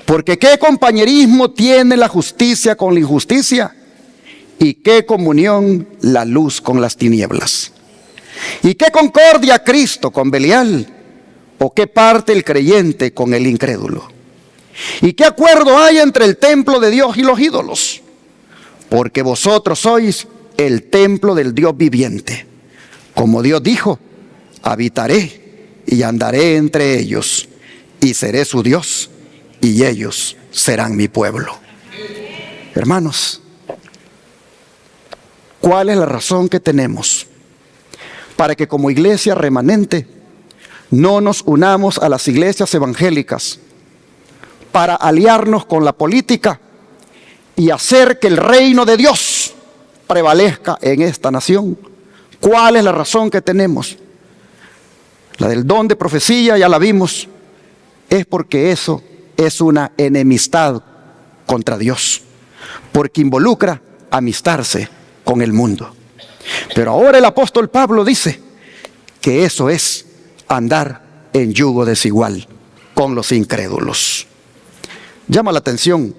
Porque ¿qué compañerismo tiene la justicia con la injusticia? ¿Y qué comunión la luz con las tinieblas? ¿Y qué concordia Cristo con Belial? ¿O qué parte el creyente con el incrédulo? ¿Y qué acuerdo hay entre el templo de Dios y los ídolos? Porque vosotros sois el templo del Dios viviente. Como Dios dijo: habitaré y andaré entre ellos, y seré su Dios, y ellos serán mi pueblo. Hermanos, ¿cuál es la razón que tenemos para que como iglesia remanente no nos unamos a las iglesias evangélicas para aliarnos con la política y hacer que el reino de Dios prevalezca en esta nación? ¿Cuál es la razón que tenemos? La del don de profecía ya la vimos. Es porque eso es una enemistad contra Dios, porque involucra amistarse con el mundo. Pero ahora el apóstol Pablo dice que eso es andar en yugo desigual con los incrédulos. Llama la atención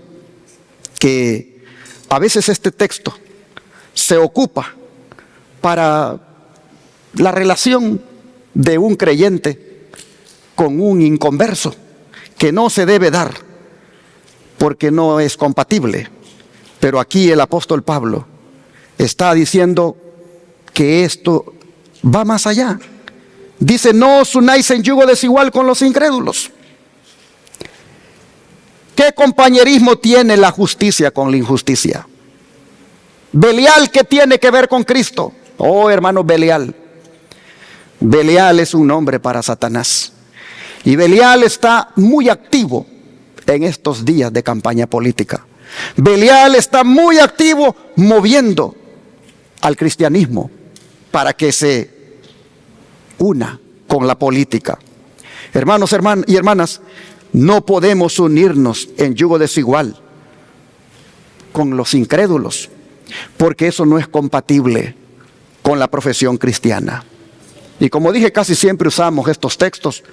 que a veces este texto se ocupa para la relación de un creyente con un inconverso, que no se debe dar porque no es compatible. Pero aquí el apóstol Pablo está diciendo que esto va más allá. Dice: no os unáis en yugo desigual con los incrédulos. ¿Qué compañerismo tiene la justicia con la injusticia? Belial, ¿qué tiene que ver con Cristo? Oh, hermano, Belial es un nombre para Satanás. Y Belial está muy activo en estos días de campaña política. Belial está muy activo moviendo al cristianismo para que se una con la política. Hermanos y hermanas, no podemos unirnos en yugo desigual con los incrédulos, porque eso no es compatible con la profesión cristiana. Y como dije, casi siempre usamos estos textos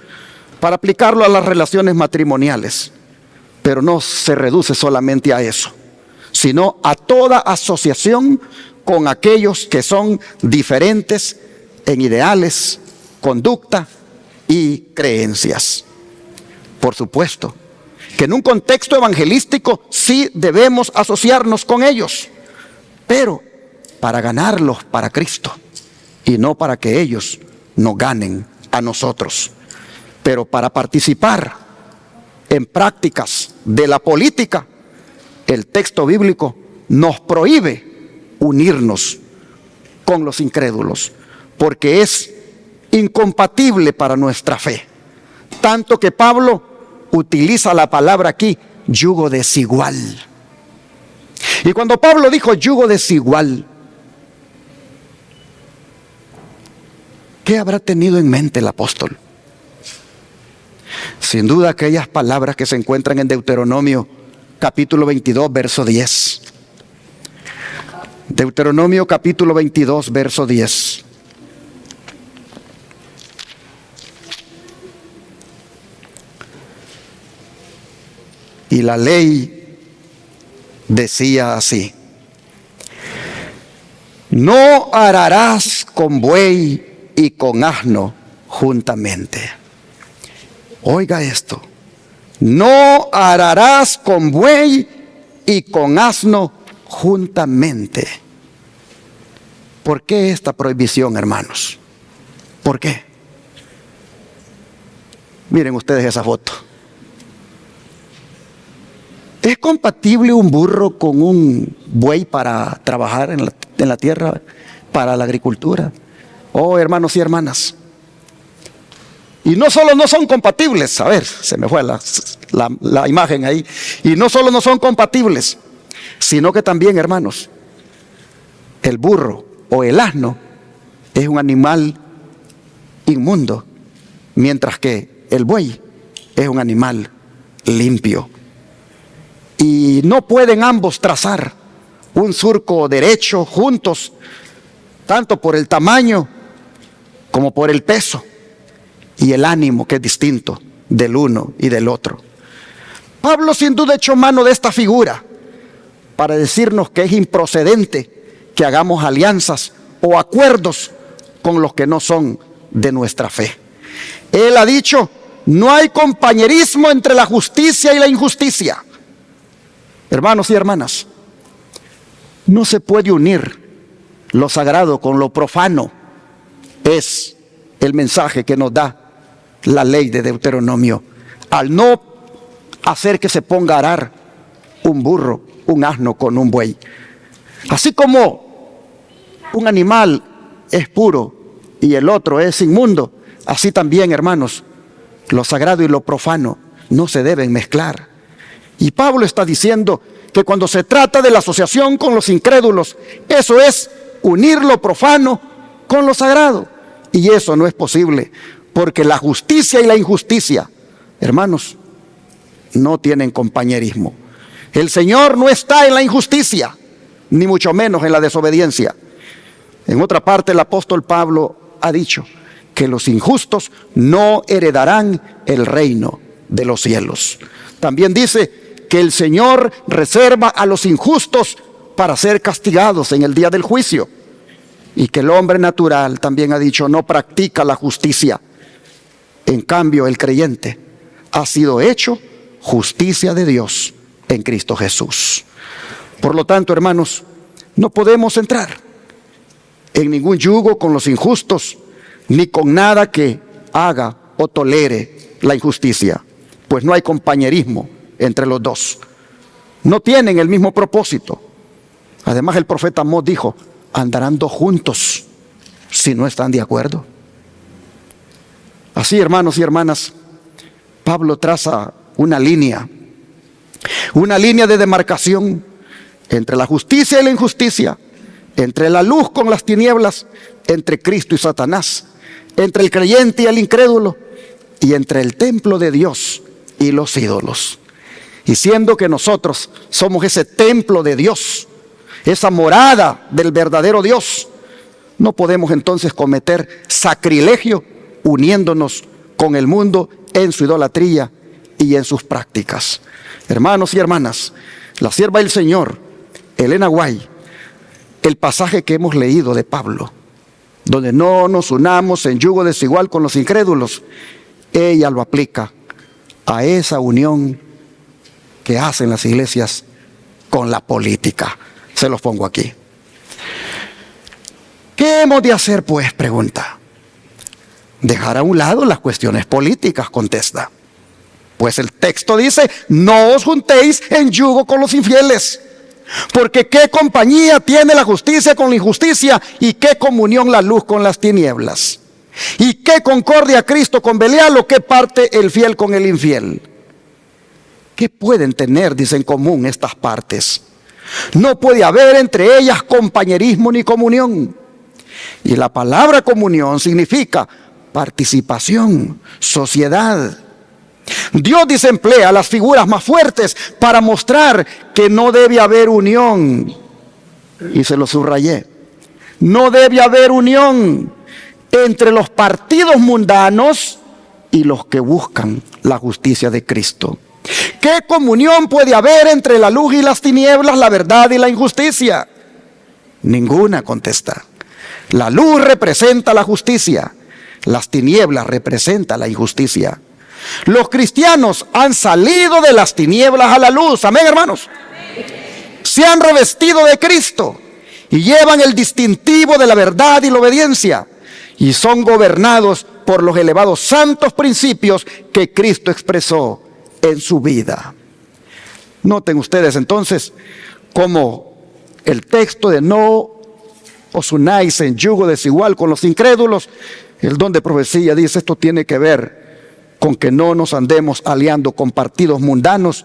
para aplicarlo a las relaciones matrimoniales, pero no se reduce solamente a eso, sino a toda asociación con aquellos que son diferentes en ideales, conducta y creencias. Por supuesto que en un contexto evangelístico sí debemos asociarnos con ellos, pero para ganarlos para Cristo y no para que ellos nos ganen a nosotros. Pero para participar en prácticas de la política, el texto bíblico nos prohíbe unirnos con los incrédulos, porque es incompatible para nuestra fe. Tanto que Pablo utiliza la palabra aquí, yugo desigual. Y cuando Pablo dijo yugo desigual, ¿qué habrá tenido en mente el apóstol? Sin duda aquellas palabras que se encuentran en Deuteronomio capítulo 22, verso 10. Deuteronomio capítulo 22, verso 10. Y la ley decía así: no ararás con buey y con asno juntamente. Oiga esto: no ararás con buey y con asno juntamente. ¿Por qué esta prohibición, hermanos? ¿Por qué? Miren ustedes esa foto. ¿Es compatible un burro con un buey para trabajar en la tierra, para la agricultura? Oh, hermanos y hermanas. Y no solo no son compatibles, a ver, se me fue la imagen ahí. Y no solo no son compatibles, sino que también, hermanos, el burro o el asno es un animal inmundo, mientras que el buey es un animal limpio. Y no pueden ambos trazar un surco derecho juntos, tanto por el tamaño como por el peso y el ánimo, que es distinto del uno y del otro. Pablo sin duda echó mano de esta figura para decirnos que es improcedente que hagamos alianzas o acuerdos con los que no son de nuestra fe. Él ha dicho: no hay compañerismo entre la justicia y la injusticia. Hermanos y hermanas, no se puede unir lo sagrado con lo profano. Es el mensaje que nos da la ley de Deuteronomio, al no hacer que se ponga a arar un burro, un asno con un buey. Así como un animal es puro y el otro es inmundo, así también, hermanos, lo sagrado y lo profano no se deben mezclar. Y Pablo está diciendo que cuando se trata de la asociación con los incrédulos, eso es unir lo profano con lo sagrado. Y eso no es posible, porque la justicia y la injusticia, hermanos, no tienen compañerismo. El Señor no está en la injusticia, ni mucho menos en la desobediencia. En otra parte, el apóstol Pablo ha dicho que los injustos no heredarán el reino de los cielos. También dice que el Señor reserva a los injustos para ser castigados en el día del juicio, y que el hombre natural, también ha dicho, no practica la justicia. En cambio, el creyente ha sido hecho justicia de Dios en Cristo Jesús. Por lo tanto, hermanos, no podemos entrar en ningún yugo con los injustos, ni con nada que haga o tolere la injusticia, pues no hay compañerismo entre los dos. No tienen el mismo propósito. Además, el profeta Amós dijo: andarán dos juntos si no están de acuerdo. Así, hermanos y hermanas, Pablo traza una línea de demarcación entre la justicia y la injusticia, entre la luz con las tinieblas, entre Cristo y Satanás, entre el creyente y el incrédulo, y entre el templo de Dios y los ídolos. Y siendo que nosotros somos ese templo de Dios, esa morada del verdadero Dios, no podemos entonces cometer sacrilegio uniéndonos con el mundo en su idolatría y en sus prácticas. Hermanos y hermanas, la sierva del Señor, Elena White, el pasaje que hemos leído de Pablo, donde no nos unamos en yugo desigual con los incrédulos, ella lo aplica a esa unión que hacen las iglesias con la política. Se los pongo aquí. ¿Qué hemos de hacer, pues? Pregunta. Dejar a un lado las cuestiones políticas, contesta. Pues el texto dice: no os juntéis en yugo con los infieles. Porque qué compañía tiene la justicia con la injusticia, y qué comunión la luz con las tinieblas. Y qué concordia Cristo con Belial, o qué parte el fiel con el infiel. ¿Qué pueden tener, dice, en común estas partes? No puede haber entre ellas compañerismo ni comunión. Y la palabra comunión significa participación, sociedad. Dios desemplea las figuras más fuertes para mostrar que no debe haber unión. Y se lo subrayé. No debe haber unión entre los partidos mundanos y los que buscan la justicia de Cristo. ¿Qué comunión puede haber entre la luz y las tinieblas, la verdad y la injusticia? Ninguna, contesta. La luz representa la justicia, las tinieblas representan la injusticia. Los cristianos han salido de las tinieblas a la luz. Amén, hermanos. Se han revestido de Cristo y llevan el distintivo de la verdad y la obediencia, y son gobernados por los elevados santos principios que Cristo expresó en su vida. Noten ustedes entonces cómo el texto de no os unáis en yugo desigual con los incrédulos, el don de profecía dice: esto tiene que ver con que no nos andemos aliando con partidos mundanos,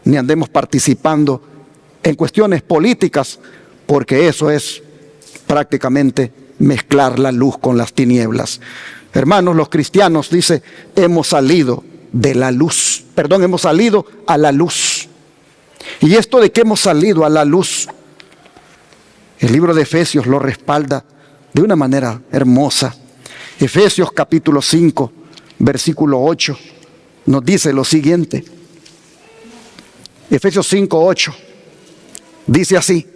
ni andemos participando en cuestiones políticas, porque eso es prácticamente mezclar la luz con las tinieblas. Hermanos, los cristianos, dice, hemos salido a la luz. Y esto de que hemos salido a la luz, el libro de Efesios lo respalda de una manera hermosa. Efesios capítulo 5, versículo 8, nos dice lo siguiente. Efesios 5, 8, dice así: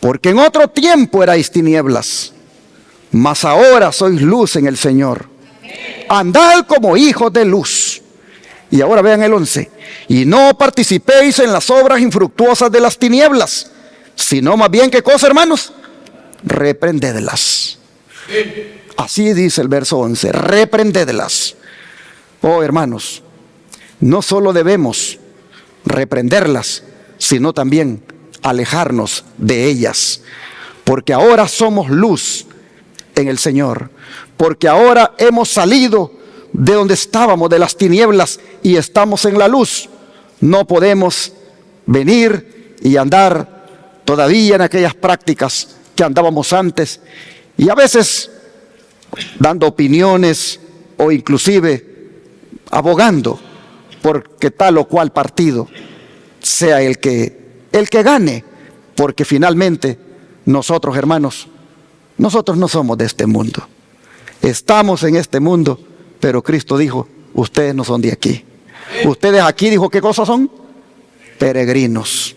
porque en otro tiempo erais tinieblas, mas ahora sois luz en el Señor. Andad como hijos de luz. Y ahora vean el 11. Y no participéis en las obras infructuosas de las tinieblas, sino más bien, ¿qué cosa, hermanos? Reprendedlas. Así dice el verso 11, reprendedlas. Oh, hermanos, no solo debemos reprenderlas, sino también alejarnos de ellas, porque ahora somos luz en el Señor, porque ahora hemos salido de donde estábamos, de las tinieblas, y estamos en la luz. No podemos venir y andar todavía en aquellas prácticas que andábamos antes, y a veces dando opiniones o inclusive abogando porque tal o cual partido sea el que gane, porque finalmente nosotros, hermanos, nosotros no somos de este mundo. Estamos en este mundo, pero Cristo dijo, ustedes no son de aquí. Ustedes aquí, dijo, ¿qué cosas son? Peregrinos.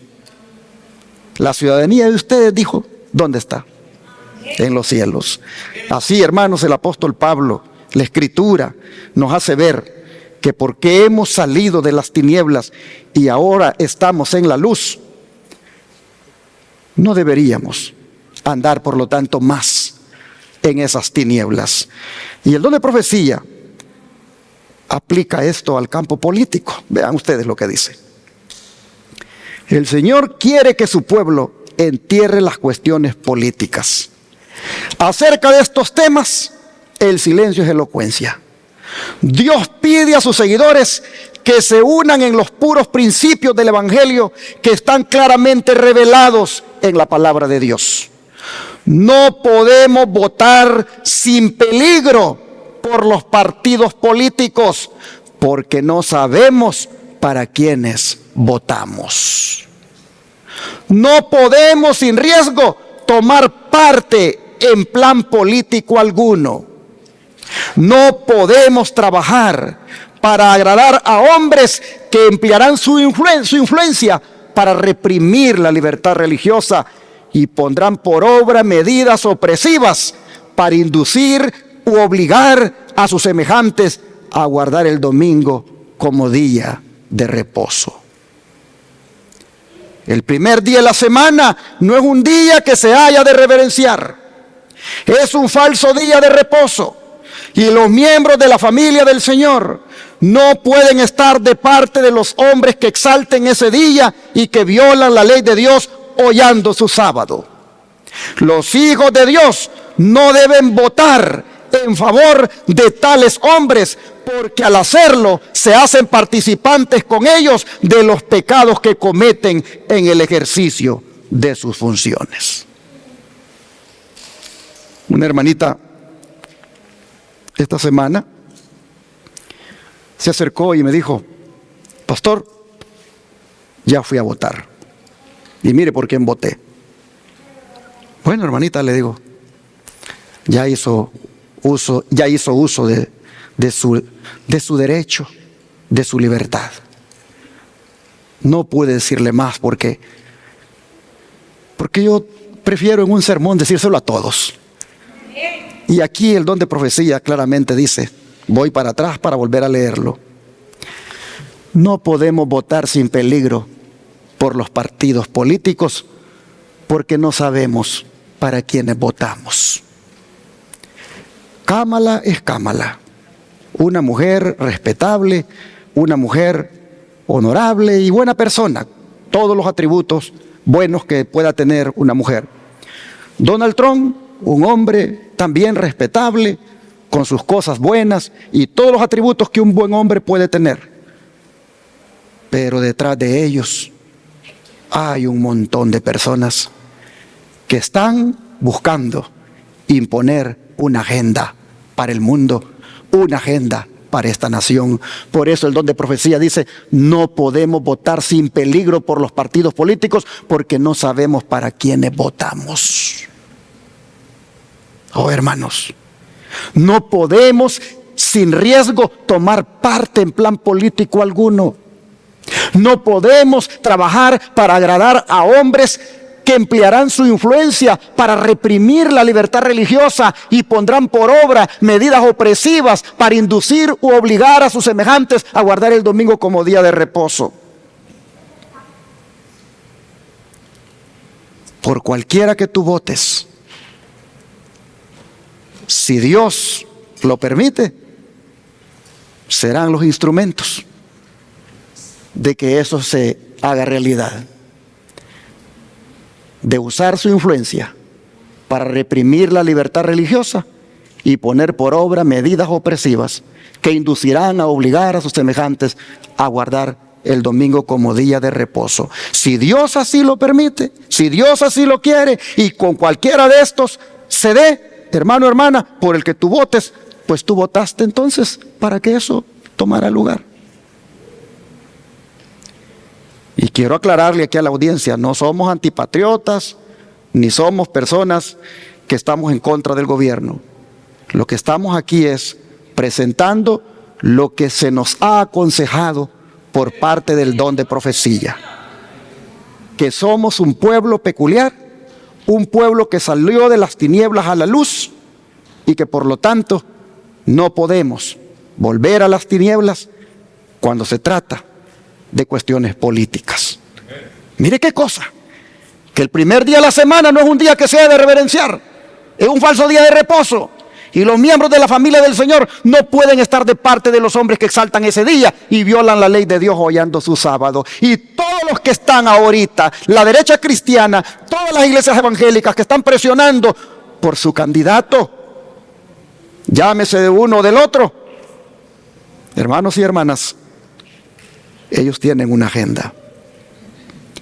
La ciudadanía de ustedes, dijo, ¿dónde está? En los cielos. Así, hermanos, el apóstol Pablo, la Escritura nos hace ver que porque hemos salido de las tinieblas y ahora estamos en la luz, no deberíamos andar, por lo tanto, más en esas tinieblas. Y el don de profecía aplica esto al campo político. Vean ustedes lo que dice. El Señor quiere que su pueblo entierre las cuestiones políticas. Acerca de estos temas, el silencio es elocuencia. Dios pide a sus seguidores que se unan en los puros principios del Evangelio que están claramente revelados en la palabra de Dios. No podemos votar sin peligro por los partidos políticos, porque no sabemos para quiénes votamos. No podemos sin riesgo tomar parte en plan político alguno. No podemos trabajar para agradar a hombres que emplearán su influencia para reprimir la libertad religiosa y pondrán por obra medidas opresivas para inducir u obligar a sus semejantes a guardar el domingo como día de reposo. El primer día de la semana no es un día que se haya de reverenciar, es un falso día de reposo, y los miembros de la familia del Señor no pueden estar de parte de los hombres que exalten ese día y que violan la ley de Dios hollando su sábado. Los hijos de Dios no deben votar en favor de tales hombres, porque al hacerlo se hacen participantes con ellos de los pecados que cometen en el ejercicio de sus funciones. Una hermanita esta semana se acercó y me dijo, pastor, ya fui a votar y mire por quién voté. Bueno, hermanita, le digo, ya hizo uso de su derecho, de su libertad. No pude decirle más porque yo prefiero en un sermón decírselo a todos. Y aquí el don de profecía claramente dice, voy para atrás para volver a leerlo. No podemos votar sin peligro por los partidos políticos porque no sabemos para quiénes votamos. Kamala es Kamala, una mujer respetable, una mujer honorable y buena persona, todos los atributos buenos que pueda tener una mujer. Donald Trump, un hombre también respetable, con sus cosas buenas y todos los atributos que un buen hombre puede tener. Pero detrás de ellos hay un montón de personas que están buscando imponer una agenda para el mundo, una agenda para esta nación. Por eso el don de profecía dice, no podemos votar sin peligro por los partidos políticos porque no sabemos para quiénes votamos. Oh, hermanos, no podemos sin riesgo tomar parte en plan político alguno. No podemos trabajar para agradar a hombres que emplearán su influencia para reprimir la libertad religiosa y pondrán por obra medidas opresivas para inducir u obligar a sus semejantes a guardar el domingo como día de reposo. Por cualquiera que tú votes, si Dios lo permite, serán los instrumentos de que eso se haga realidad. De usar su influencia para reprimir la libertad religiosa y poner por obra medidas opresivas que inducirán a obligar a sus semejantes a guardar el domingo como día de reposo. Si Dios así lo permite, si Dios así lo quiere, y con cualquiera de estos se dé, hermano, hermana, por el que tú votes, pues tú votaste entonces para que eso tomara lugar. Y quiero aclararle aquí a la audiencia, no somos antipatriotas, ni somos personas que estamos en contra del gobierno. Lo que estamos aquí es presentando lo que se nos ha aconsejado por parte del don de profecía. Que somos un pueblo peculiar, un pueblo que salió de las tinieblas a la luz y que por lo tanto no podemos volver a las tinieblas cuando se trata de cuestiones políticas. Mire qué cosa, que el primer día de la semana no es un día que se debe reverenciar, es un falso día de reposo, y los miembros de la familia del Señor no pueden estar de parte de los hombres que exaltan ese día y violan la ley de Dios hollando su sábado. Y todos los que están ahorita, la derecha cristiana, todas las iglesias evangélicas que están presionando por su candidato, llámese de uno o del otro, hermanos y hermanas, ellos tienen una agenda.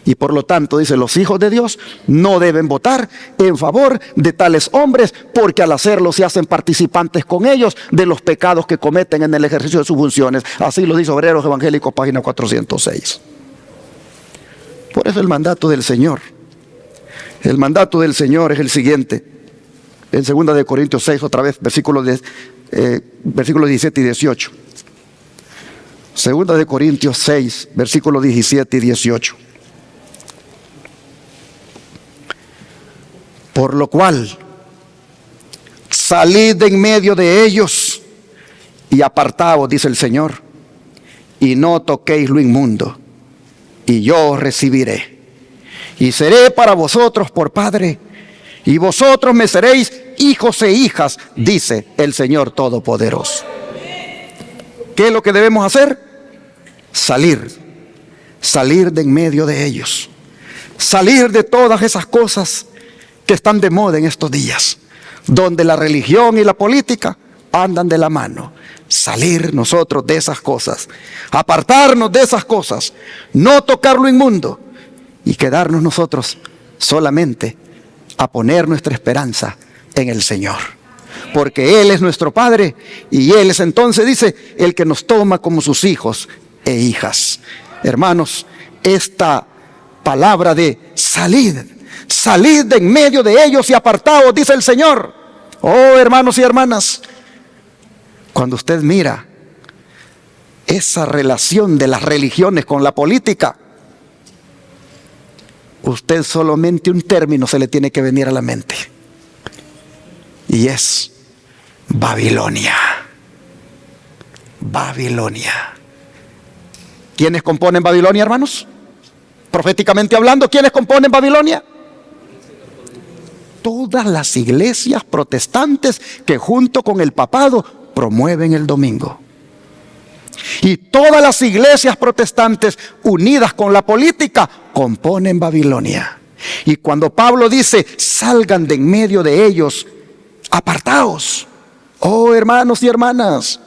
Y por lo tanto, dice, los hijos de Dios no deben votar en favor de tales hombres, porque al hacerlo se hacen participantes con ellos de los pecados que cometen en el ejercicio de sus funciones. Así lo dice Obreros Evangélicos, página 406. Por eso el mandato del Señor es el siguiente. En 2 Corintios 6, otra vez, versículos 17 y 18. 2 Corintios 6, versículos 17 y 18. Por lo cual, salid de en medio de ellos y apartaos, dice el Señor, y no toquéis lo inmundo, y yo os recibiré. Y seré para vosotros por Padre, y vosotros me seréis hijos e hijas, dice el Señor Todopoderoso. ¿Qué es lo que debemos hacer? Salir de en medio de ellos, salir de todas esas cosas que están de moda en estos días, donde la religión y la política andan de la mano. Salir nosotros de esas cosas, apartarnos de esas cosas, no tocar lo inmundo y quedarnos nosotros solamente a poner nuestra esperanza en el Señor, porque Él es nuestro Padre y Él es, entonces dice, el que nos toma como sus hijos e hijas. Hermanos, esta palabra de salid de en medio de ellos y apartaos, dice el Señor. Oh, hermanos y hermanas, cuando usted mira esa relación de las religiones con la política, usted solamente un término se le tiene que venir a la mente, y es Babilonia. Babilonia. ¿Quiénes componen Babilonia, hermanos? Proféticamente hablando, ¿quiénes componen Babilonia? Todas las iglesias protestantes que junto con el papado promueven el domingo. Y todas las iglesias protestantes unidas con la política componen Babilonia. Y cuando Pablo dice, salgan de en medio de ellos, apartaos. Oh, hermanos y hermanas,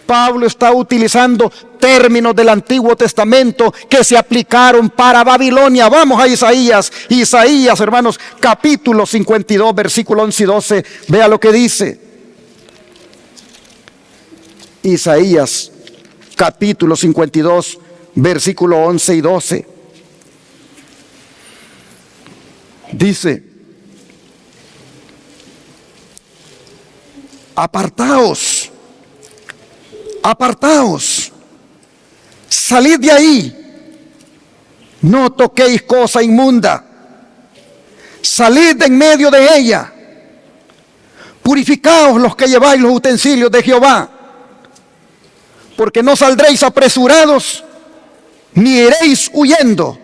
Pablo está utilizando términos del Antiguo Testamento que se aplicaron para Babilonia. Vamos a Isaías, hermanos, capítulo 52, versículo 11 y 12. Vea lo que dice. Isaías, capítulo 52, versículo 11 y 12. Dice: apartaos, apartaos, salid de ahí, no toquéis cosa inmunda, salid de en medio de ella, purificaos los que lleváis los utensilios de Jehová, porque no saldréis apresurados, ni iréis huyendo,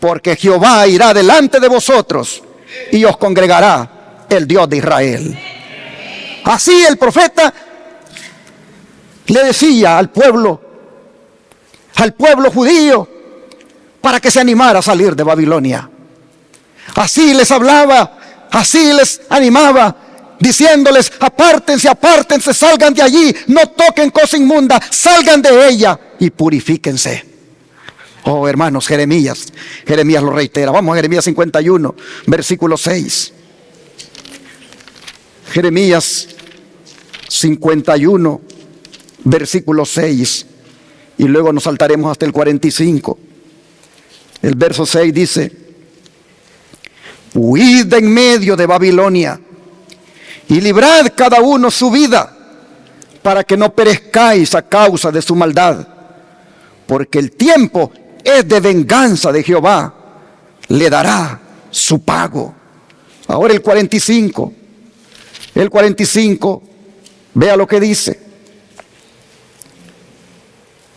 porque Jehová irá delante de vosotros y os congregará el Dios de Israel. Así el profeta le decía al pueblo judío, para que se animara a salir de Babilonia. Así les hablaba, así les animaba, diciéndoles: apártense, apártense, salgan de allí, no toquen cosa inmunda, salgan de ella y purifíquense. Oh, hermanos, Jeremías lo reitera. Vamos a Jeremías 51, versículo 6. Jeremías 51, versículo 6. Y luego nos saltaremos hasta el 45. El verso 6 dice: huid de en medio de Babilonia y librad cada uno su vida, para que no perezcáis a causa de su maldad, porque el tiempo es de venganza de Jehová, le dará su pago. Ahora el 45, vea lo que dice: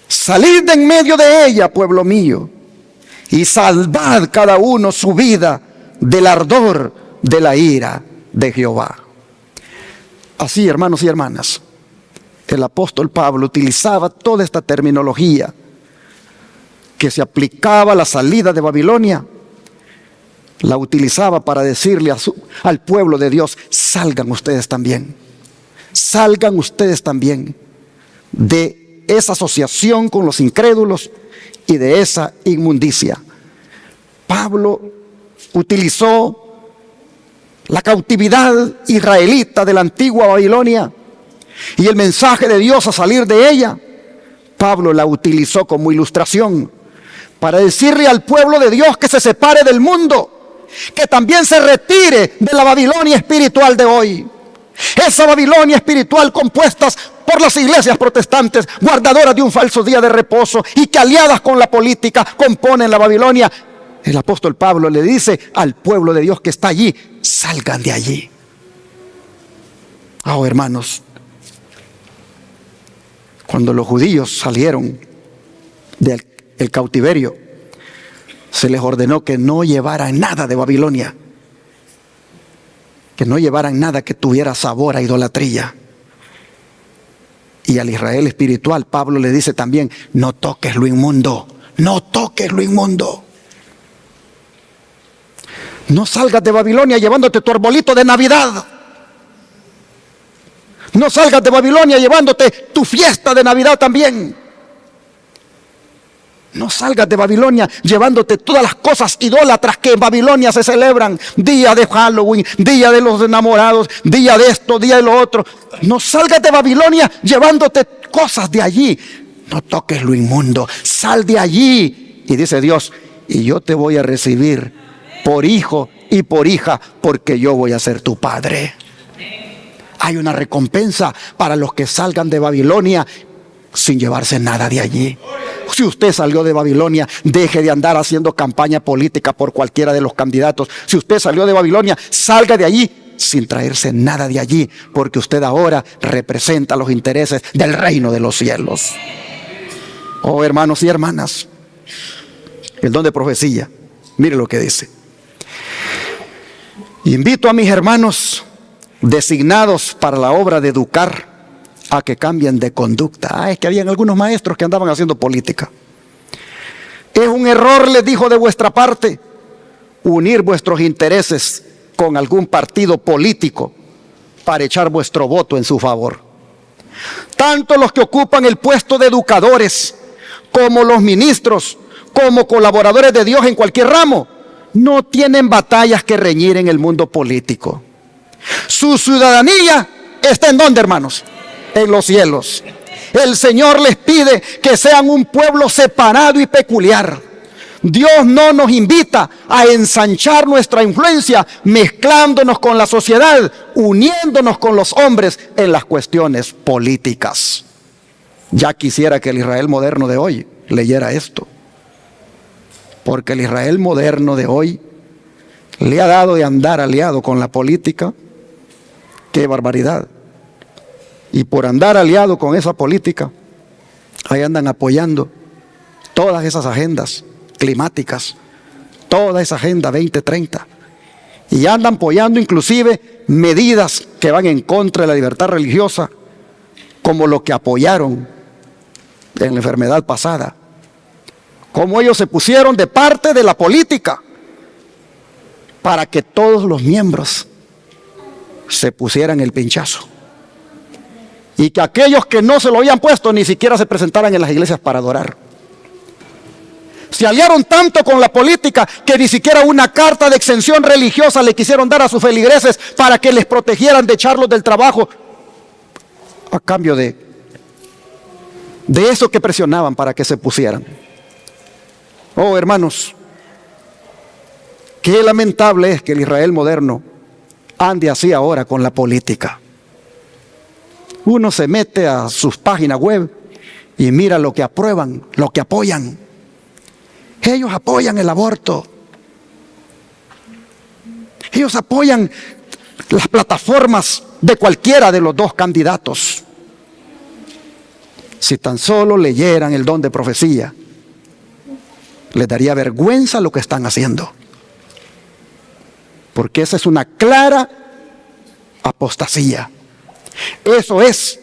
salid de en medio de ella, pueblo mío, y salvad cada uno su vida del ardor de la ira de Jehová. Así, hermanos y hermanas, el apóstol Pablo utilizaba toda esta terminología que se aplicaba a la salida de Babilonia. La utilizaba para decirle al pueblo de Dios: salgan ustedes también de esa asociación con los incrédulos y de esa inmundicia. Pablo utilizó la cautividad israelita de la antigua Babilonia y el mensaje de Dios a salir de ella. Pablo la utilizó como ilustración para decirle al pueblo de Dios que se separe del mundo, que también se retire de la Babilonia espiritual de hoy. Esa Babilonia espiritual compuesta por las iglesias protestantes, guardadoras de un falso día de reposo y que aliadas con la política componen la Babilonia. El apóstol Pablo le dice al pueblo de Dios que está allí: salgan de allí. Oh, hermanos, cuando los judíos salieron del cautiverio, se les ordenó que no llevaran nada de Babilonia, que no llevaran nada que tuviera sabor a idolatría. Y al Israel espiritual, Pablo le dice también: no toques lo inmundo, no toques lo inmundo. No salgas de Babilonia llevándote tu arbolito de Navidad. No salgas de Babilonia llevándote tu fiesta de Navidad también. No salgas de Babilonia llevándote todas las cosas idólatras que en Babilonia se celebran. Día de Halloween, día de los enamorados, día de esto, día de lo otro. No salgas de Babilonia llevándote cosas de allí. No toques lo inmundo, sal de allí. Y dice Dios: y yo te voy a recibir por hijo y por hija, porque yo voy a ser tu padre. Hay una recompensa para los que salgan de Babilonia sin llevarse nada de allí. Si usted salió de Babilonia, deje de andar haciendo campaña política por cualquiera de los candidatos. Si usted salió de Babilonia, salga de allí sin traerse nada de allí, porque usted ahora representa los intereses del reino de los cielos. Oh, hermanos y hermanas, el don de profecía, mire lo que dice: invito a mis hermanos designados para la obra de educar a que cambien de conducta. Es que habían algunos maestros que andaban haciendo política. Es un error, les dijo, de vuestra parte unir vuestros intereses con algún partido político para echar vuestro voto en su favor. Tanto los que ocupan el puesto de educadores como los ministros, como colaboradores de Dios en cualquier ramo, no tienen batallas que reñir en el mundo político. Su ciudadanía está ¿en dónde, hermanos? En los cielos. El Señor les pide que sean un pueblo separado y peculiar, Dios no nos invita a ensanchar nuestra influencia mezclándonos con la sociedad, uniéndonos con los hombres en las cuestiones políticas. Ya quisiera que el Israel moderno de hoy leyera esto, porque el Israel moderno de hoy le ha dado de andar aliado con la política. ¡Qué barbaridad! Y por andar aliado con esa política, ahí andan apoyando todas esas agendas climáticas, toda esa agenda 2030. Y andan apoyando inclusive medidas que van en contra de la libertad religiosa, como lo que apoyaron en la enfermedad pasada. Como ellos se pusieron de parte de la política para que todos los miembros se pusieran el pinchazo. Y que aquellos que no se lo habían puesto ni siquiera se presentaran en las iglesias para adorar. Se aliaron tanto con la política que ni siquiera una carta de exención religiosa le quisieron dar a sus feligreses para que les protegieran de echarlos del trabajo a cambio de eso que presionaban para que se pusieran. Oh, hermanos, qué lamentable es que el Israel moderno ande así ahora con la política. Uno se mete a sus páginas web y mira lo que aprueban, lo que apoyan. Ellos apoyan el aborto. Ellos apoyan las plataformas de cualquiera de los dos candidatos. Si tan solo leyeran el don de profecía, les daría vergüenza lo que están haciendo. Porque esa es una clara apostasía. Eso es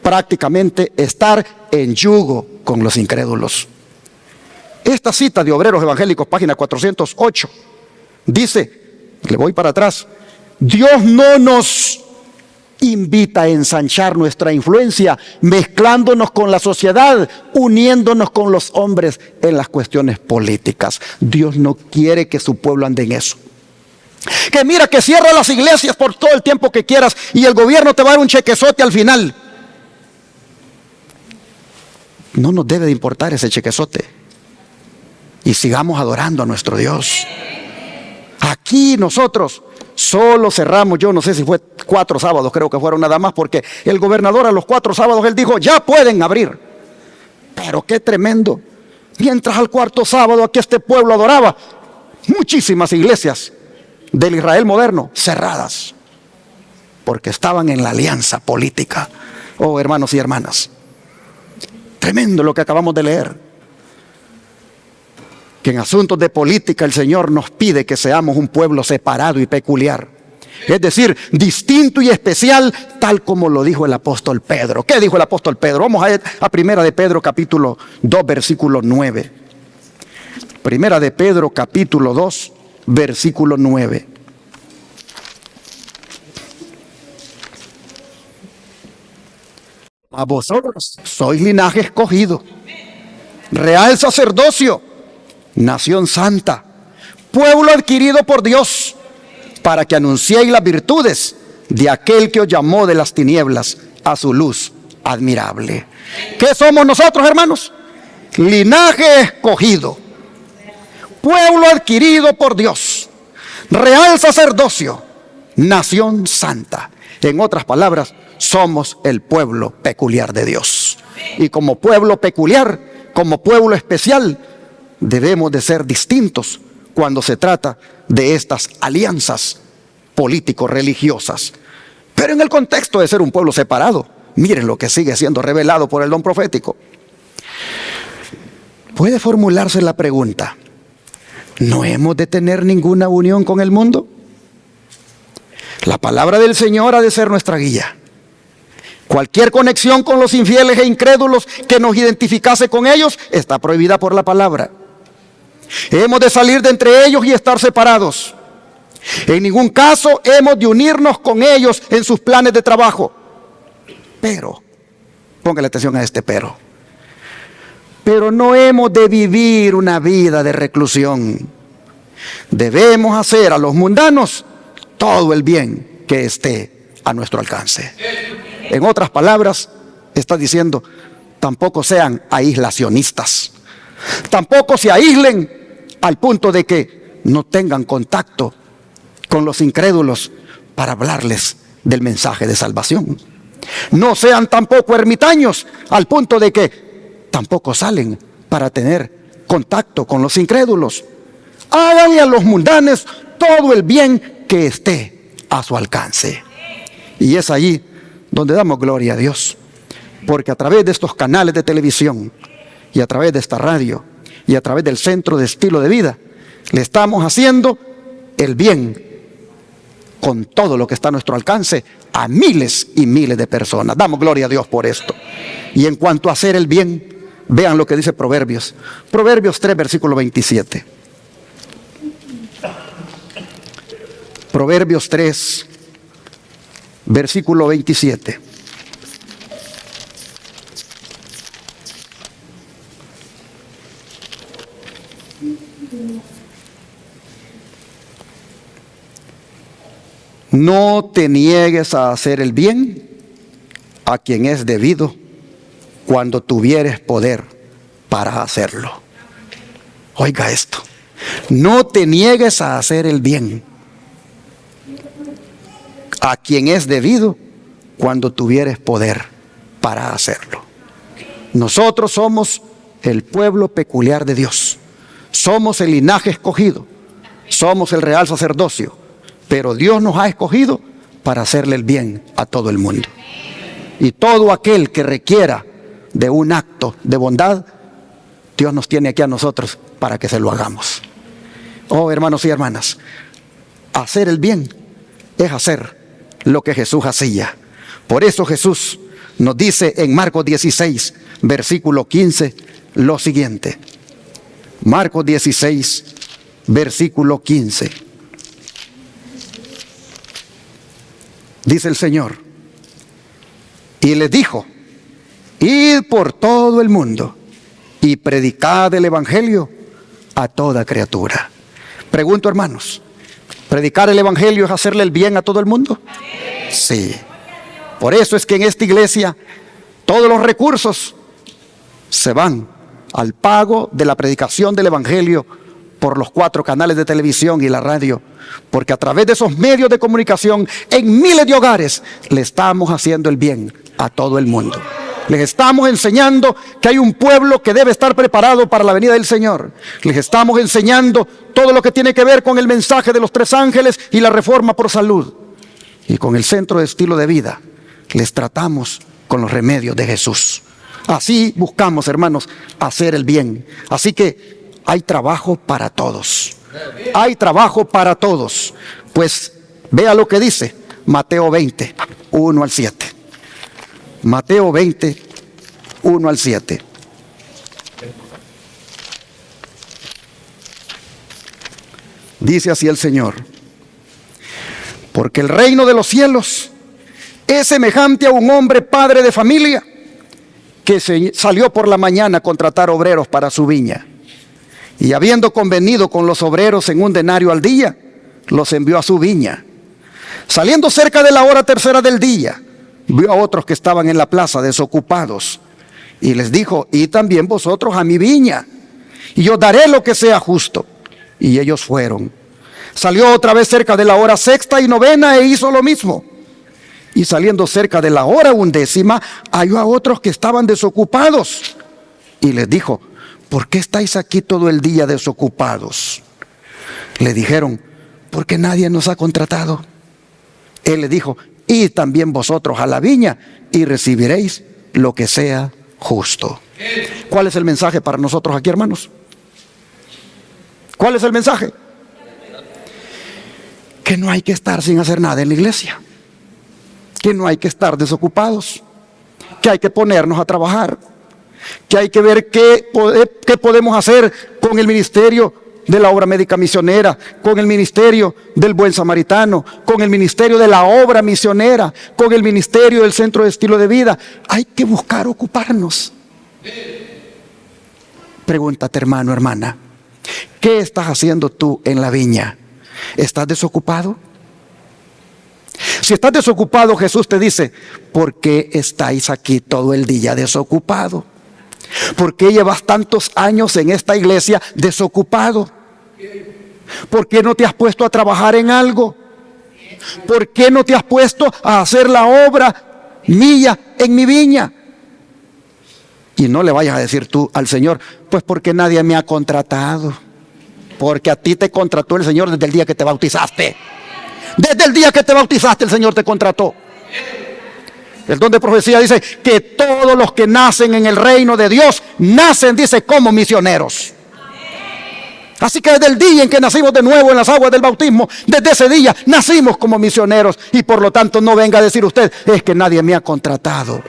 prácticamente estar en yugo con los incrédulos. Esta cita de Obreros Evangélicos, página 408, dice, le voy para atrás, Dios no nos invita a ensanchar nuestra influencia mezclándonos con la sociedad, uniéndonos con los hombres en las cuestiones políticas. Dios no quiere que su pueblo ande en eso. Que mira, que cierra las iglesias por todo el tiempo que quieras y el gobierno te va a dar un chequezote al final. No nos debe de importar ese chequezote. Y sigamos adorando a nuestro Dios. Aquí nosotros solo cerramos, yo no sé si fue 4 sábados, creo que fueron nada más, porque el gobernador a los 4 sábados, él dijo, ya pueden abrir. Pero qué tremendo. Mientras al 4º sábado aquí este pueblo adoraba, muchísimas iglesias del Israel moderno cerradas, porque estaban en la alianza política. Oh, hermanos y hermanas, tremendo lo que acabamos de leer. Que en asuntos de política el Señor nos pide que seamos un pueblo separado y peculiar. Es decir, distinto y especial, tal como lo dijo el apóstol Pedro. ¿Qué dijo el apóstol Pedro? Vamos a Primera de Pedro capítulo 2, versículo 9. Primera de Pedro capítulo 2, versículo 9. A vosotros sois linaje escogido, real sacerdocio, nación santa, pueblo adquirido por Dios, para que anunciéis las virtudes de aquel que os llamó de las tinieblas a su luz admirable. ¿Qué somos nosotros, hermanos? Linaje escogido, pueblo adquirido por Dios, real sacerdocio, nación santa. En otras palabras, somos el pueblo peculiar de Dios. Y como pueblo peculiar, como pueblo especial, debemos de ser distintos cuando se trata de estas alianzas político-religiosas. Pero en el contexto de ser un pueblo separado, miren lo que sigue siendo revelado por el don profético. Puede formularse la pregunta, ¿no hemos de tener ninguna unión con el mundo? La palabra del Señor ha de ser nuestra guía. Cualquier conexión con los infieles e incrédulos que nos identificase con ellos está prohibida por la palabra. Hemos de salir de entre ellos y estar separados. En ningún caso hemos de unirnos con ellos en sus planes de trabajo. Pero, póngale atención a este pero no hemos de vivir una vida de reclusión. Debemos hacer a los mundanos todo el bien que esté a nuestro alcance. En otras palabras, está diciendo, tampoco sean aislacionistas. Tampoco se aíslen al punto de que no tengan contacto con los incrédulos para hablarles del mensaje de salvación. No sean tampoco ermitaños al punto de que tampoco salen para tener contacto con los incrédulos. Háganle a los mundanos todo el bien que esté a su alcance. Y es allí donde damos gloria a Dios, porque a través de estos canales de televisión y a través de esta radio y a través del Centro de Estilo de Vida, le estamos haciendo el bien con todo lo que está a nuestro alcance a miles y miles de personas. Damos gloria a Dios por esto. Y en cuanto a hacer el bien, vean lo que dice Proverbios. Proverbios 3, versículo 27. Proverbios 3, versículo 27. No te niegues a hacer el bien a quien es debido cuando tuvieres poder para hacerlo. Oiga esto. No te niegues a hacer el bien a quien es debido cuando tuvieres poder para hacerlo. Nosotros somos el pueblo peculiar de Dios. Somos el linaje escogido. Somos el real sacerdocio. Pero Dios nos ha escogido para hacerle el bien a todo el mundo. Y todo aquel que requiera de un acto de bondad, Dios nos tiene aquí a nosotros para que se lo hagamos. Oh, hermanos y hermanas, hacer el bien es hacer lo que Jesús hacía. Por eso Jesús nos dice en Marcos 16, versículo 15, lo siguiente. Marcos 16, versículo 15. Dice el Señor, y les dijo, id por todo el mundo y predicad el evangelio a toda criatura. Pregunto, hermanos, ¿predicar el evangelio es hacerle el bien a todo el mundo? Sí. Por eso es que en esta iglesia todos los recursos se van al pago de la predicación del evangelio por los 4 canales de televisión y la radio, porque a través de esos medios de comunicación en miles de hogares le estamos haciendo el bien a todo el mundo. Les estamos enseñando que hay un pueblo que debe estar preparado para la venida del Señor. Les estamos enseñando todo lo que tiene que ver con el mensaje de los 3 ángeles y la reforma por salud. Y con el Centro de Estilo de Vida les tratamos con los remedios de Jesús. Así buscamos, hermanos, hacer el bien. Así que hay trabajo para todos. Hay trabajo para todos. Pues vea lo que dice Mateo 20, 1 al 7. Mateo 20, 1 al 7. Dice así el Señor: porque el reino de los cielos es semejante a un hombre padre de familia que salió por la mañana a contratar obreros para su viña. Y habiendo convenido con los obreros en un denario al día, los envió a su viña. Saliendo cerca de la hora tercera del día, vio a otros que estaban en la plaza desocupados, y les dijo: id también vosotros a mi viña, y yo daré lo que sea justo. Y ellos fueron. Salió otra vez cerca de la hora sexta y novena e hizo lo mismo. Y saliendo cerca de la hora 11, halló a otros que estaban desocupados, y les dijo: ¿por qué estáis aquí todo el día desocupados? Le dijeron: porque nadie nos ha contratado. Él le dijo: id también vosotros a la viña y recibiréis lo que sea justo. ¿Cuál es el mensaje para nosotros aquí, hermanos? ¿Cuál es el mensaje? Que no hay que estar sin hacer nada en la iglesia, que no hay que estar desocupados, que hay que ponernos a trabajar, que hay que ver qué podemos hacer con el ministerio de la obra médica misionera, con el ministerio del buen samaritano, con el ministerio de la obra misionera, con el ministerio del Centro de Estilo de Vida. Hay que buscar ocuparnos. Pregúntate, hermano, hermana, ¿qué estás haciendo tú en la viña? ¿Estás desocupado? Si estás desocupado, Jesús te dice: ¿por qué estáis aquí todo el día desocupado? ¿Por qué llevas tantos años en esta iglesia desocupado? ¿Por qué no te has puesto a trabajar en algo? ¿Por qué no te has puesto a hacer la obra mía en mi viña? Y no le vayas a decir tú al Señor, pues porque nadie me ha contratado. Porque a ti te contrató el Señor desde el día que te bautizaste. Desde el día que te bautizaste el Señor te contrató. El don de profecía dice que todos los que nacen en el reino de Dios nacen, dice, como misioneros. Así que desde el día en que nacimos de nuevo en las aguas del bautismo, desde ese día nacimos como misioneros. Y por lo tanto no venga a decir usted, es que nadie me ha contratado.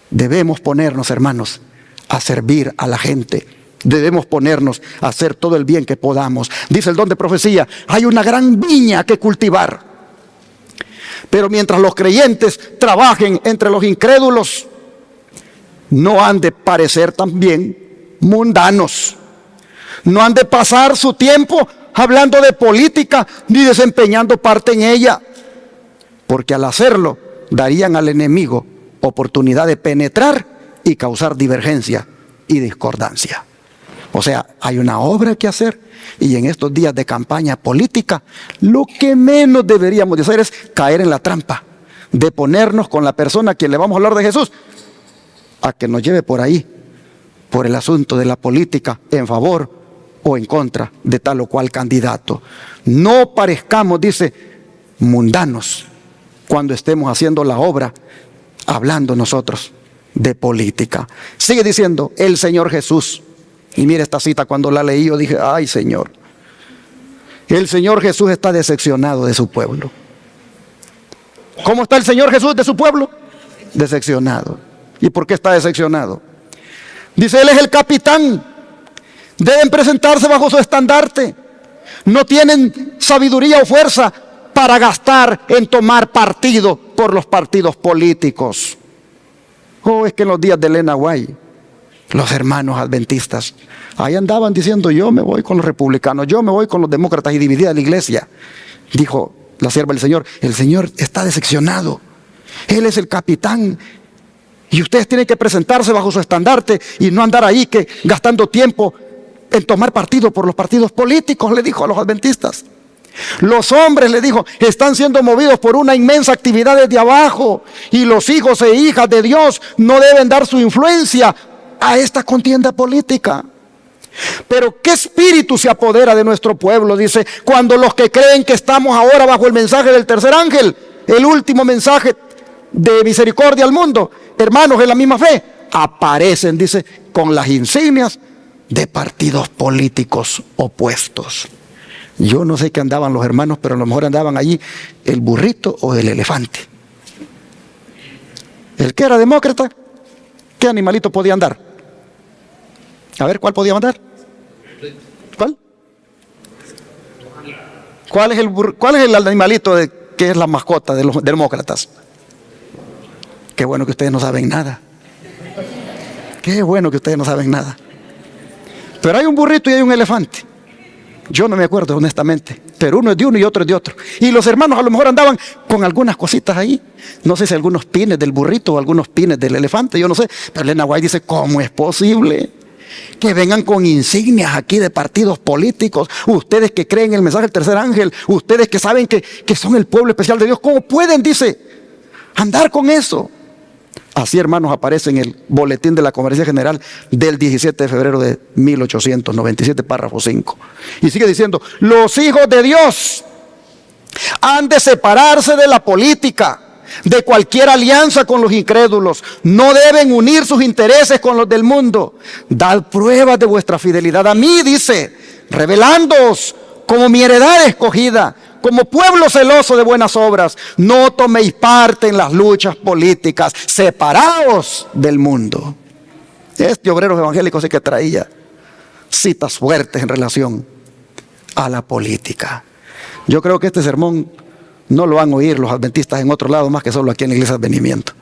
Debemos ponernos, hermanos, a servir a la gente. Debemos ponernos a hacer todo el bien que podamos. Dice el don de profecía, hay una gran viña que cultivar. Pero mientras los creyentes trabajen entre los incrédulos, no han de parecer también mundanos. No han de pasar su tiempo hablando de política ni desempeñando parte en ella. Porque al hacerlo, darían al enemigo oportunidad de penetrar y causar divergencia y discordancia. O sea, hay una obra que hacer, y en estos días de campaña política, lo que menos deberíamos de hacer es caer en la trampa de ponernos con la persona a quien le vamos a hablar de Jesús, a que nos lleve por ahí, por el asunto de la política, en favor o en contra de tal o cual candidato. No parezcamos, dice, mundanos cuando estemos haciendo la obra, hablando nosotros de política. Sigue diciendo el Señor Jesús. Y mire esta cita, cuando la leí yo dije, ay Señor, el Señor Jesús está decepcionado de su pueblo. ¿Cómo está el Señor Jesús de su pueblo? Decepcionado. ¿Y por qué está decepcionado? Dice, Él es el capitán, deben presentarse bajo su estandarte. No tienen sabiduría o fuerza para gastar en tomar partido por los partidos políticos. Oh, es que en los días de Elena White, los hermanos adventistas, ahí andaban diciendo, yo me voy con los republicanos, yo me voy con los demócratas, y dividida la iglesia. Dijo la sierva del Señor, el Señor está decepcionado. Él es el capitán y ustedes tienen que presentarse bajo su estandarte y no andar ahí que gastando tiempo en tomar partido por los partidos políticos, le dijo a los adventistas. Los hombres, le dijo, están siendo movidos por una inmensa actividad desde abajo, y los hijos e hijas de Dios no deben dar su influencia a esta contienda política. Pero ¿qué espíritu se apodera de nuestro pueblo? Dice, cuando los que creen que estamos ahora bajo el mensaje del tercer ángel, el último mensaje de misericordia al mundo, hermanos en la misma fe, aparecen, dice, con las insignias de partidos políticos opuestos. Yo no sé qué andaban los hermanos, pero a lo mejor andaban allí el burrito o el elefante. El que era demócrata, ¿qué animalito podía andar? A ver, ¿cuál podía andar? ¿Cuál? ¿Cuál es el animalito que es la mascota de los demócratas? Qué bueno que ustedes no saben nada. Qué bueno que ustedes no saben nada. Pero hay un burrito y hay un elefante. Yo no me acuerdo honestamente, pero uno es de uno y otro es de otro. Y los hermanos a lo mejor andaban con algunas cositas ahí. No sé si algunos pines del burrito o algunos pines del elefante, yo no sé. Pero Elena White dice, ¿cómo es posible que vengan con insignias aquí de partidos políticos? Ustedes que creen en el mensaje del tercer ángel, ustedes que saben que son el pueblo especial de Dios, ¿cómo pueden, dice, andar con eso? Así, hermanos, aparece en el boletín de la Conferencia General del 17 de febrero de 1897, párrafo 5. Y sigue diciendo, los hijos de Dios han de separarse de la política, de cualquier alianza con los incrédulos. No deben unir sus intereses con los del mundo. Dad pruebas de vuestra fidelidad a mí, dice, revelándoos como mi heredad escogida, como pueblo celoso de buenas obras. No toméis parte en las luchas políticas, separaos del mundo. Este obrero evangélico sí que traía citas fuertes en relación a la política. Yo creo que este sermón no lo van a oír los adventistas en otro lado más que solo aquí en la Iglesia de Advenimiento,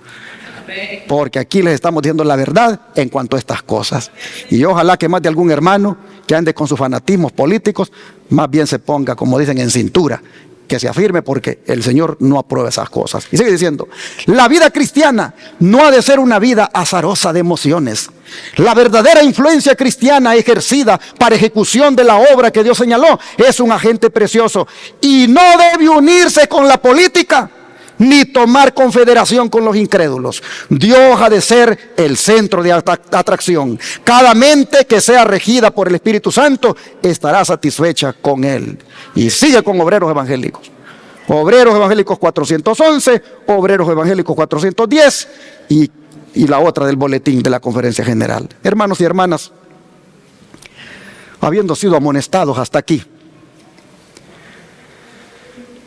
porque aquí les estamos diciendo la verdad en cuanto a estas cosas. Y ojalá que más de algún hermano que ande con sus fanatismos políticos, más bien se ponga, como dicen, en cintura que se afirme, porque el Señor no aprueba esas cosas. Y sigue diciendo, la vida cristiana no ha de ser una vida azarosa de emociones. La verdadera influencia cristiana ejercida para ejecución de la obra que Dios señaló es un agente precioso y no debe unirse con la política ni tomar confederación con los incrédulos. Dios ha de ser el centro de atracción. Cada mente que sea regida por el Espíritu Santo estará satisfecha con Él. Y sigue con obreros evangélicos. Obreros evangélicos 411, obreros evangélicos 410 y la otra del boletín de la Conferencia General. Hermanos y hermanas, habiendo sido amonestados hasta aquí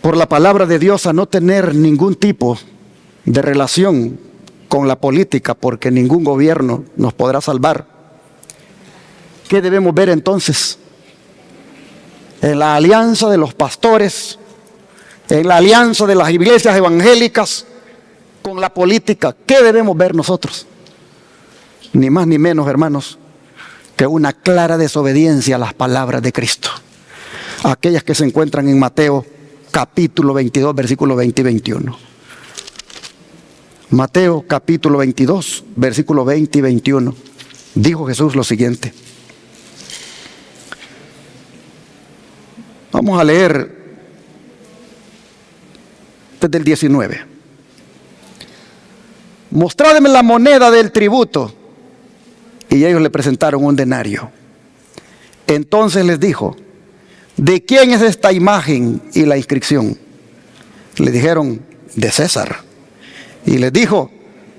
por la palabra de Dios a no tener ningún tipo de relación con la política, porque ningún gobierno nos podrá salvar, ¿qué debemos ver entonces? En la alianza de los pastores, en la alianza de las iglesias evangélicas con la política, ¿qué debemos ver nosotros? Ni más ni menos, hermanos, que una clara desobediencia a las palabras de Cristo, aquellas que se encuentran en Mateo capítulo 22, versículos 20 y 21. Mateo capítulo 22, versículos 20 y 21. Dijo Jesús lo siguiente. Vamos a leer desde el 19. Mostradme la moneda del tributo. Y ellos le presentaron un denario. Entonces les dijo, ¿de quién es esta imagen y la inscripción? Le dijeron, de César. Y les dijo,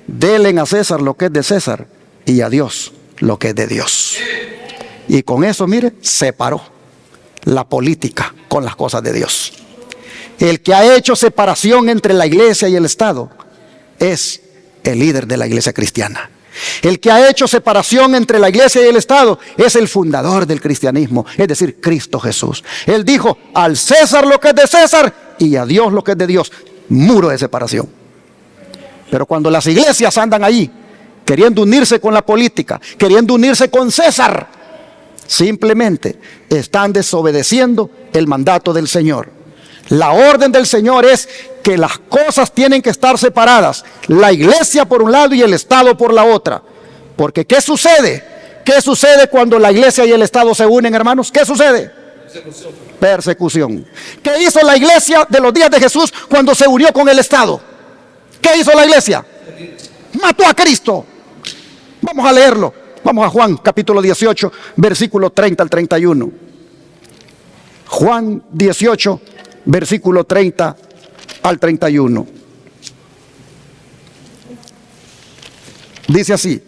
denle a César lo que es de César y a Dios lo que es de Dios. Y con eso, mire, separó la política con las cosas de Dios. El que ha hecho separación entre la iglesia y el Estado es el líder de la iglesia cristiana. El que ha hecho separación entre la iglesia y el Estado es el fundador del cristianismo, es decir, Cristo Jesús. Él dijo, al César lo que es de César y a Dios lo que es de Dios. Muro de separación. Pero cuando las iglesias andan ahí, queriendo unirse con la política, queriendo unirse con César, simplemente están desobedeciendo el mandato del Señor. La orden del Señor es que las cosas tienen que estar separadas. La iglesia por un lado y el Estado por la otra. Porque ¿qué sucede? ¿Qué sucede cuando la iglesia y el Estado se unen, hermanos? ¿Qué sucede? Persecución. ¿Qué hizo la iglesia de los días de Jesús cuando se unió con el Estado? ¿Qué hizo la iglesia? Mató a Cristo. Vamos a leerlo. Vamos a Juan capítulo 18, versículo 30 al 31. Juan 18, versículo 30 al 31. Dice así.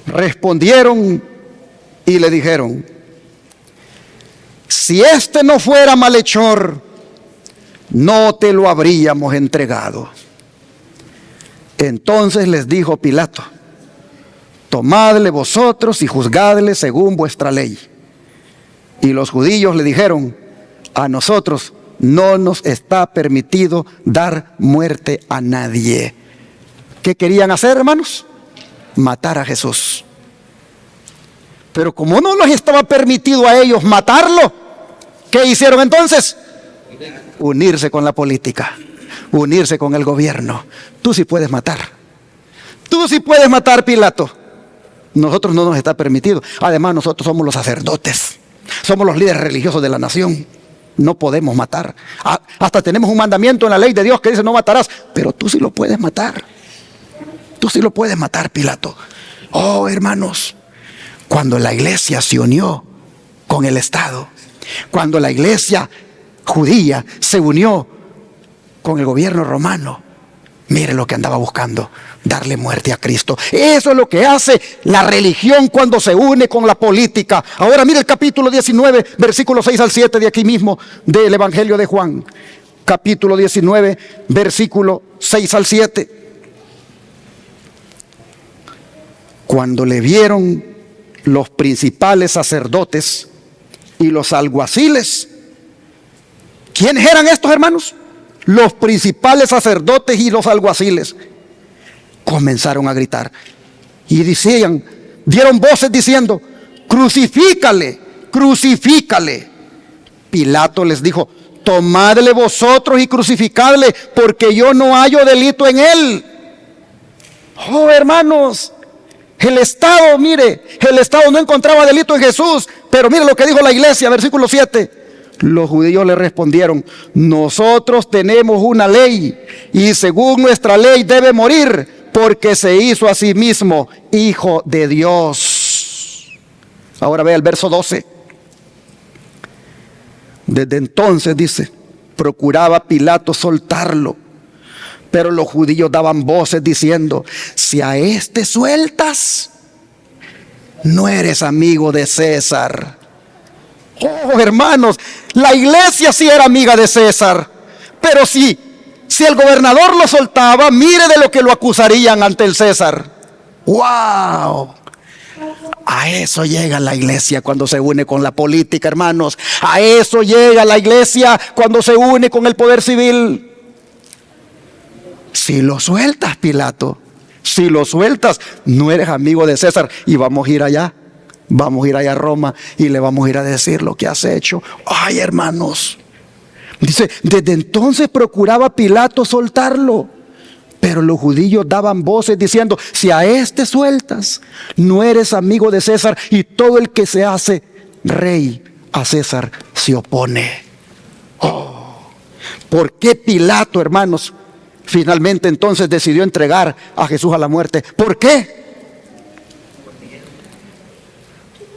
Respondieron y le dijeron, si este no fuera malhechor, no te lo habríamos entregado. Entonces les dijo Pilato, tomadle vosotros y juzgadle según vuestra ley. Y los judíos le dijeron, a nosotros no nos está permitido dar muerte a nadie. ¿Qué querían hacer, hermanos? Matar a Jesús. Pero como no les estaba permitido a ellos matarlo, ¿qué hicieron entonces? Unirse con la política, unirse con el gobierno. Tú sí puedes matar. Tú sí puedes matar, Pilato. Nosotros no nos está permitido. Además, nosotros somos los sacerdotes. Somos los líderes religiosos de la nación. No podemos matar. Hasta tenemos un mandamiento en la ley de Dios que dice no matarás. Pero tú sí lo puedes matar. Tú sí lo puedes matar, Pilato. Oh, hermanos, cuando la iglesia se unió con el Estado, cuando la iglesia judía se unió con el gobierno romano, mire lo que andaba buscando, darle muerte a Cristo. Eso es lo que hace la religión cuando se une con la política. Ahora mire el capítulo 19, versículos 6 al 7 de aquí mismo del Evangelio de Juan. Capítulo 19, versículo 6 al 7. Cuando le vieron los principales sacerdotes y los alguaciles. ¿Quiénes eran estos, hermanos? Los principales sacerdotes y los alguaciles. comenzaron a gritar. Y dieron voces diciendo: crucifícale, crucifícale. Pilato les dijo: tomadle vosotros y crucificadle, porque yo no hallo delito en él. Oh, hermanos, el Estado no encontraba delito en Jesús, pero mire lo que dijo la iglesia, versículo 7. Los judíos le respondieron: nosotros tenemos una ley, y según nuestra ley debe morir, porque se hizo a sí mismo hijo de Dios. Ahora vea el verso 12. Desde entonces, dice, procuraba Pilato soltarlo, pero los judíos daban voces diciendo: si a este sueltas, no eres amigo de César. Oh, hermanos, la iglesia sí era amiga de César, pero si el gobernador lo soltaba, mire de lo que lo acusarían ante el César. ¡Wow! A eso llega la iglesia cuando se une con la política, hermanos. A eso llega la iglesia cuando se une con el poder civil. Si lo sueltas, Pilato, si lo sueltas, no eres amigo de César. Y vamos a ir allá a Roma y le vamos a ir a decir lo que has hecho. Ay, hermanos, dice, desde entonces procuraba Pilato soltarlo, pero los judíos daban voces diciendo: si a este sueltas, no eres amigo de César, y todo el que se hace rey a César se opone. Oh, ¿por qué Pilato, hermanos, finalmente entonces decidió entregar a Jesús a la muerte? ¿Por qué?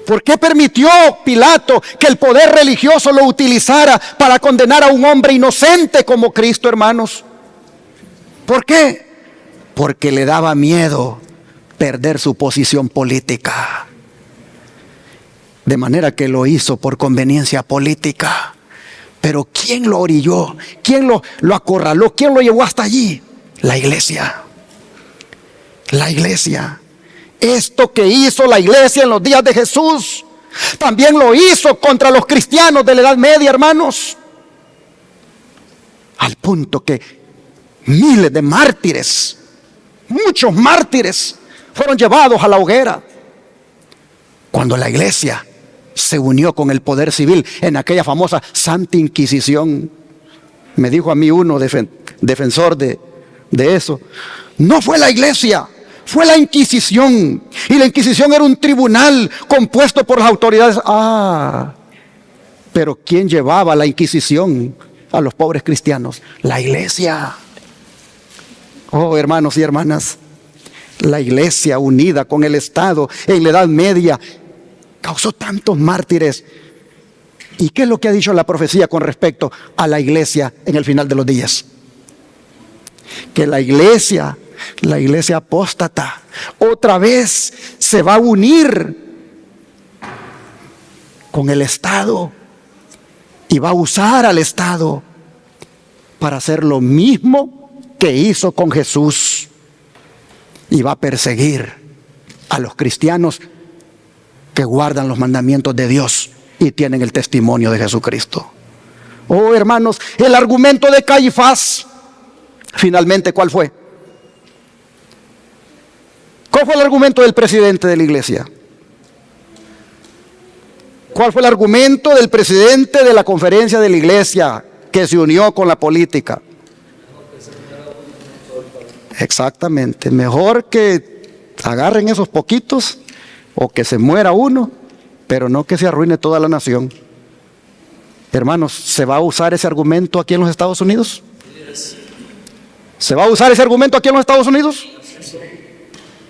¿Por qué permitió Pilato que el poder religioso lo utilizara para condenar a un hombre inocente como Cristo, hermanos? ¿Por qué? Porque le daba miedo perder su posición política. De manera que lo hizo por conveniencia política. Pero ¿quién lo orilló? ¿Quién lo acorraló? ¿Quién lo llevó hasta allí? La iglesia. La iglesia. Esto que hizo la iglesia en los días de Jesús, también lo hizo contra los cristianos de la Edad Media, hermanos. Al punto que miles de mártires, muchos mártires, fueron llevados a la hoguera. Cuando la iglesia se unió con el poder civil en aquella famosa Santa Inquisición, me dijo a mí uno defensor de eso: no fue la iglesia, fue la Inquisición. Y la Inquisición era un tribunal compuesto por las autoridades. Pero ¿quién llevaba la Inquisición a los pobres cristianos? La iglesia. Oh, hermanos y hermanas, la iglesia unida con el Estado en la Edad Media causó tantos mártires. ¿Y qué es lo que ha dicho la profecía con respecto a la iglesia en el final de los días? Que la iglesia apóstata otra vez se va a unir con el Estado y va a usar al Estado para hacer lo mismo que hizo con Jesús, y va a perseguir a los cristianos que guardan los mandamientos de Dios y tienen el testimonio de Jesucristo. Oh, hermanos, el argumento de Caifás, finalmente, ¿cuál fue? ¿Cuál fue el argumento del presidente de la iglesia? ¿Cuál fue el argumento del presidente de la conferencia de la iglesia que se unió con la política? Exactamente, mejor que agarren esos poquitos o que se muera uno, pero no que se arruine toda la nación. Hermanos, ¿se va a usar ese argumento aquí en los Estados Unidos? ¿Se va a usar ese argumento aquí en los Estados Unidos?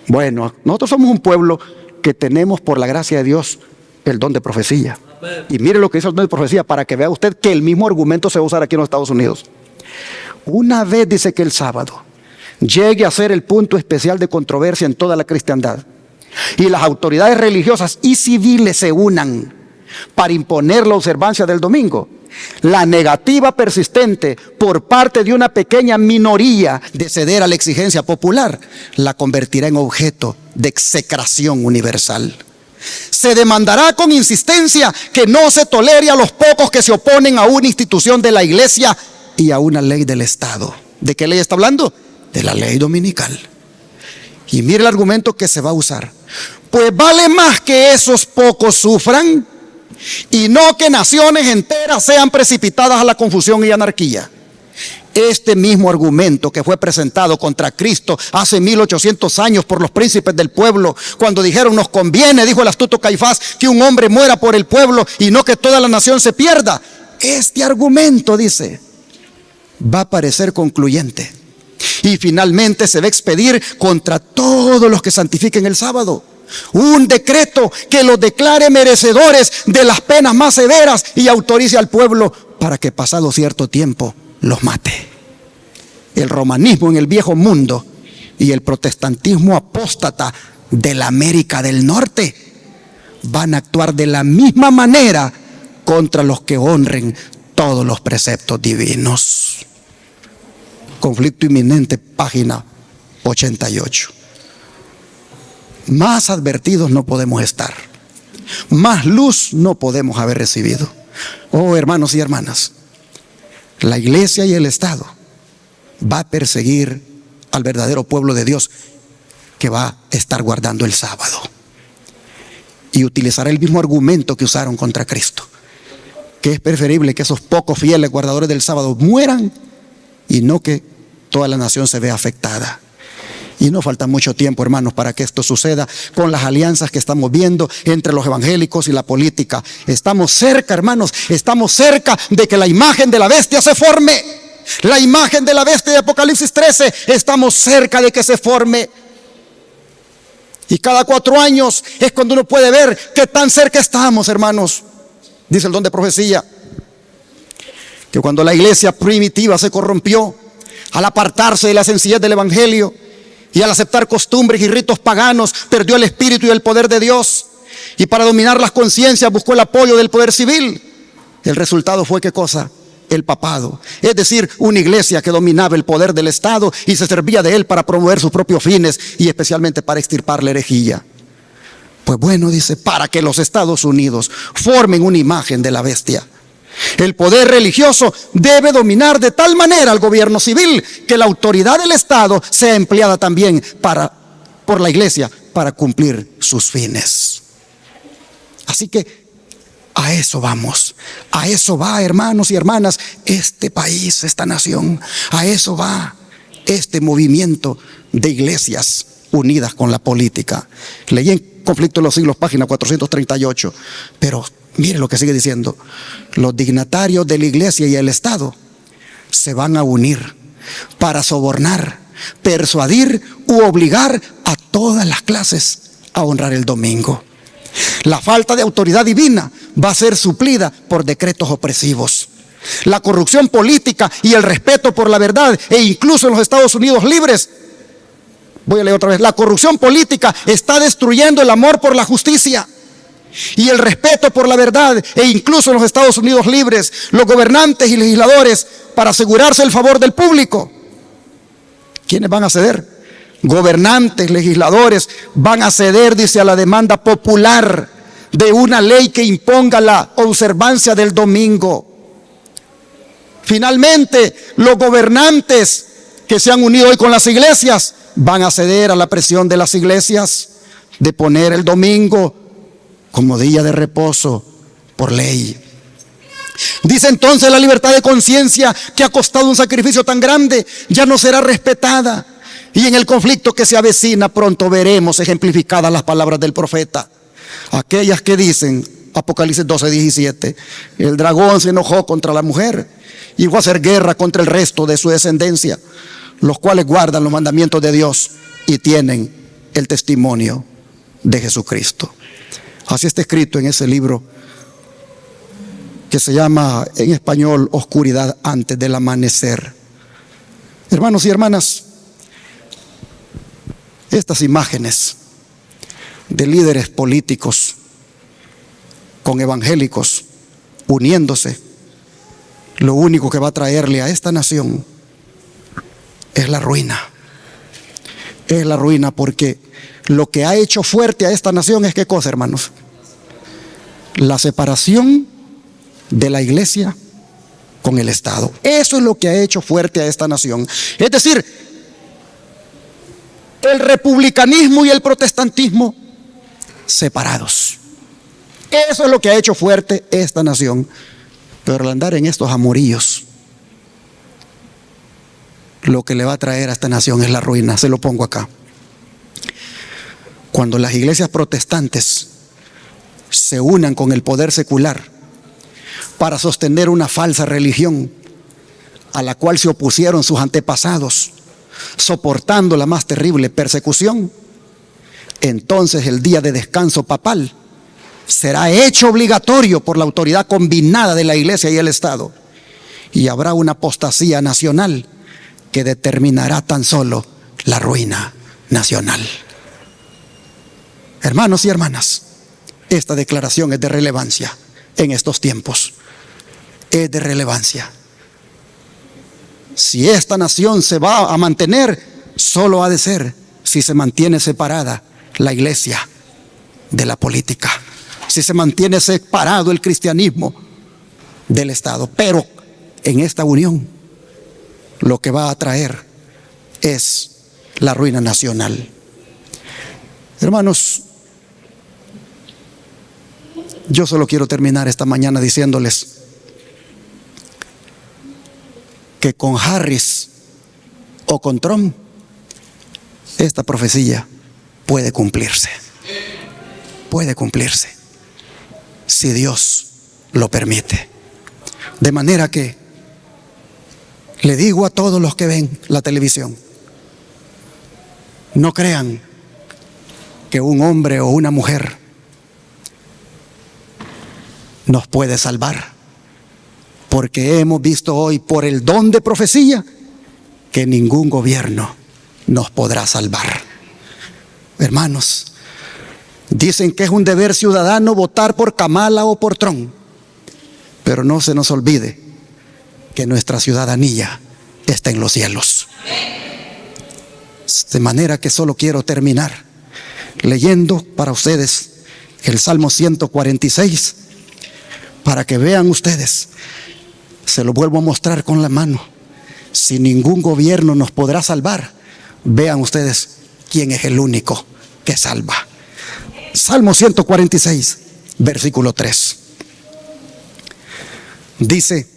Bueno, nosotros somos un pueblo que tenemos, por la gracia de Dios, el don de profecía. Y mire lo que dice el don de profecía, para que vea usted que el mismo argumento se va a usar aquí en los Estados Unidos. Una vez dice que el sábado llegue a ser el punto especial de controversia en toda la cristiandad, y las autoridades religiosas y civiles se unan para imponer la observancia del domingo, la negativa persistente por parte de una pequeña minoría de ceder a la exigencia popular la convertirá en objeto de execración universal. Se demandará con insistencia que no se tolere a los pocos que se oponen a una institución de la iglesia y a una ley del Estado. ¿De qué ley está hablando? De la ley dominical. Y mire el argumento que se va a usar. Pues vale más que esos pocos sufran y no que naciones enteras sean precipitadas a la confusión y anarquía. Este mismo argumento que fue presentado contra Cristo hace 1800 años por los príncipes del pueblo, cuando dijeron: nos conviene, dijo el astuto Caifás, que un hombre muera por el pueblo y no que toda la nación se pierda. Este argumento, dice, va a parecer concluyente y finalmente se va a expedir contra todos los que santifiquen el sábado un decreto que los declare merecedores de las penas más severas y autorice al pueblo para que pasado cierto tiempo los mate. El romanismo en el viejo mundo y el protestantismo apóstata de la América del Norte van a actuar de la misma manera contra los que honren todos los preceptos divinos. Conflicto inminente, página 88. Más advertidos no podemos estar, más luz no podemos haber recibido. Oh, hermanos y hermanas, la iglesia y el Estado va a perseguir al verdadero pueblo de Dios que va a estar guardando el sábado, y utilizará el mismo argumento que usaron contra Cristo, que es preferible que esos pocos fieles guardadores del sábado mueran y no que toda la nación se vea afectada. Y no falta mucho tiempo, hermanos, para que esto suceda con las alianzas que estamos viendo entre los evangélicos y la política. Estamos cerca, hermanos, estamos cerca de que la imagen de la bestia se forme. La imagen de la bestia de Apocalipsis 13, estamos cerca de que se forme. Y cada 4 años es cuando uno puede ver qué tan cerca estamos, hermanos. Dice el don de profecía que cuando la iglesia primitiva se corrompió al apartarse de la sencillez del evangelio y al aceptar costumbres y ritos paganos, perdió el espíritu y el poder de Dios, y para dominar las conciencias buscó el apoyo del poder civil. El resultado fue, ¿qué cosa? El papado, es decir, una iglesia que dominaba el poder del Estado y se servía de él para promover sus propios fines y especialmente para extirpar la herejía. Pues bueno, dice, para que los Estados Unidos formen una imagen de la bestia, el poder religioso debe dominar de tal manera al gobierno civil que la autoridad del Estado sea empleada también por la iglesia para cumplir sus fines. Así que a eso vamos, a eso va, hermanos y hermanas, este país, esta nación, a eso va este movimiento de iglesias unidas con la política. Leí en Conflicto de los Siglos, página 438, pero mire lo que sigue diciendo: los dignatarios de la iglesia y el Estado se van a unir para sobornar, persuadir u obligar a todas las clases a honrar el domingo. La falta de autoridad divina va a ser suplida por decretos opresivos. La corrupción política y el respeto por la verdad, e incluso en los Estados Unidos libres, voy a leer otra vez, la corrupción política está destruyendo el amor por la justicia y el respeto por la verdad, e incluso en los Estados Unidos libres, los gobernantes y legisladores, para asegurarse el favor del público, ¿quiénes van a ceder? Gobernantes, legisladores van a ceder, dice, a la demanda popular de una ley que imponga la observancia del domingo. Finalmente, los gobernantes que se han unido hoy con las iglesias van a ceder a la presión de las iglesias de poner el domingo como día de reposo por ley. Dice entonces, la libertad de conciencia, que ha costado un sacrificio tan grande, ya no será respetada. Y en el conflicto que se avecina pronto veremos ejemplificadas las palabras del profeta, aquellas que dicen, Apocalipsis 12:17, el dragón se enojó contra la mujer y fue a hacer guerra contra el resto de su descendencia, los cuales guardan los mandamientos de Dios y tienen el testimonio de Jesucristo. Así está escrito en ese libro que se llama en español Oscuridad antes del amanecer. Hermanos y hermanas, estas imágenes de líderes políticos con evangélicos uniéndose, lo único que va a traerle a esta nación es la ruina. Es la ruina, porque lo que ha hecho fuerte a esta nación es, ¿qué cosa, hermanos? La separación de la iglesia con el Estado. Eso es lo que ha hecho fuerte a esta nación. Es decir, el republicanismo y el protestantismo separados. Eso es lo que ha hecho fuerte esta nación. Pero al andar en estos amoríos, lo que le va a traer a esta nación es la ruina. Se lo pongo acá. Cuando las iglesias protestantes se unan con el poder secular para sostener una falsa religión a la cual se opusieron sus antepasados, soportando la más terrible persecución, entonces el día de descanso papal será hecho obligatorio por la autoridad combinada de la iglesia y el Estado, y habrá una apostasía nacional que determinará tan solo la ruina nacional. Hermanos y hermanas, esta declaración es de relevancia en estos tiempos. Es de relevancia. Si esta nación se va a mantener, solo ha de ser si se mantiene separada la iglesia de la política, si se mantiene separado el cristianismo del Estado. Pero en esta unión lo que va a traer es la ruina nacional. Hermanos, yo solo quiero terminar esta mañana diciéndoles que con Harris o con Trump esta profecía puede cumplirse. Puede cumplirse si Dios lo permite. De manera que le digo a todos los que ven la televisión, no crean que un hombre o una mujer nos puede salvar, porque hemos visto hoy por el don de profecía que ningún gobierno nos podrá salvar. Hermanos, dicen que es un deber ciudadano votar por Kamala o por Trump, pero no se nos olvide que nuestra ciudadanía está en los cielos. De manera que solo quiero terminar leyendo para ustedes el Salmo 146, para que vean ustedes. Se lo vuelvo a mostrar con la mano. Si ningún gobierno nos podrá salvar, vean ustedes quién es el único que salva. Salmo 146, versículo 3. Dice,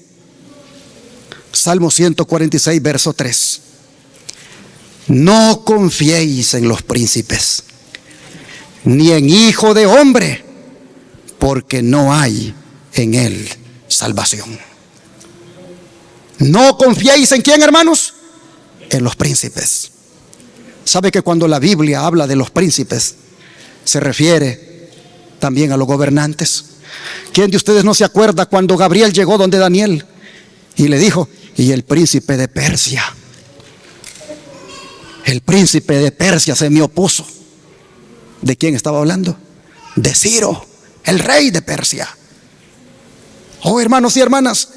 Salmo 146, verso 3: no confiéis en los príncipes, ni en hijo de hombre, porque no hay en él salvación. No confiéis en quién, hermanos, en los príncipes. ¿Sabe que cuando la Biblia habla de los príncipes se refiere también a los gobernantes? ¿Quién de ustedes no se acuerda cuando Gabriel llegó donde Daniel y le dijo, y el príncipe de Persia? El príncipe de Persia se me opuso. ¿De quién estaba hablando? De Ciro, el rey de Persia. Oh, hermanos y hermanas,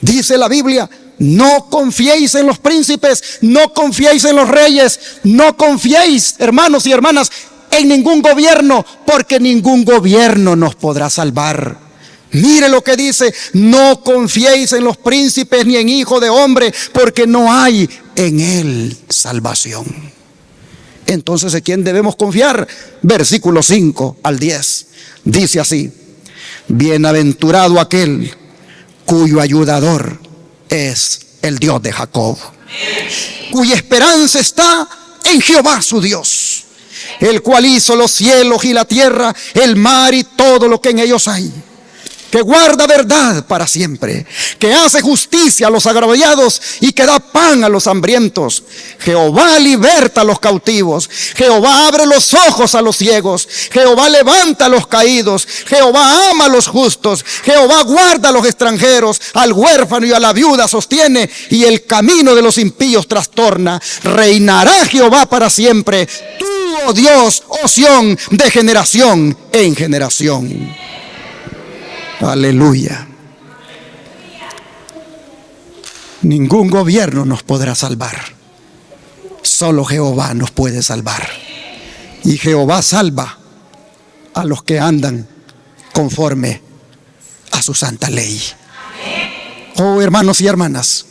dice la Biblia, no confiéis en los príncipes, no confiéis en los reyes, no confiéis, hermanos y hermanas, en ningún gobierno, porque ningún gobierno nos podrá salvar. Mire lo que dice, no confiéis en los príncipes ni en hijo de hombre, porque no hay en él salvación. Entonces, ¿en quién debemos confiar? Versículo 5 al 10, dice así: bienaventurado aquel cuyo ayudador es el Dios de Jacob, cuya esperanza está en Jehová su Dios, el cual hizo los cielos y la tierra, el mar y todo lo que en ellos hay, que guarda verdad para siempre, que hace justicia a los agraviados y que da pan a los hambrientos. Jehová liberta a los cautivos, Jehová abre los ojos a los ciegos, Jehová levanta a los caídos, Jehová ama a los justos, Jehová guarda a los extranjeros, al huérfano y a la viuda sostiene, y el camino de los impíos trastorna. Reinará Jehová para siempre, tú, oh Dios, oh Sión, de generación en generación. Aleluya. Ningún gobierno nos podrá salvar. Solo Jehová nos puede salvar. Y Jehová salva a los que andan conforme a su santa ley. Oh, hermanos y hermanas,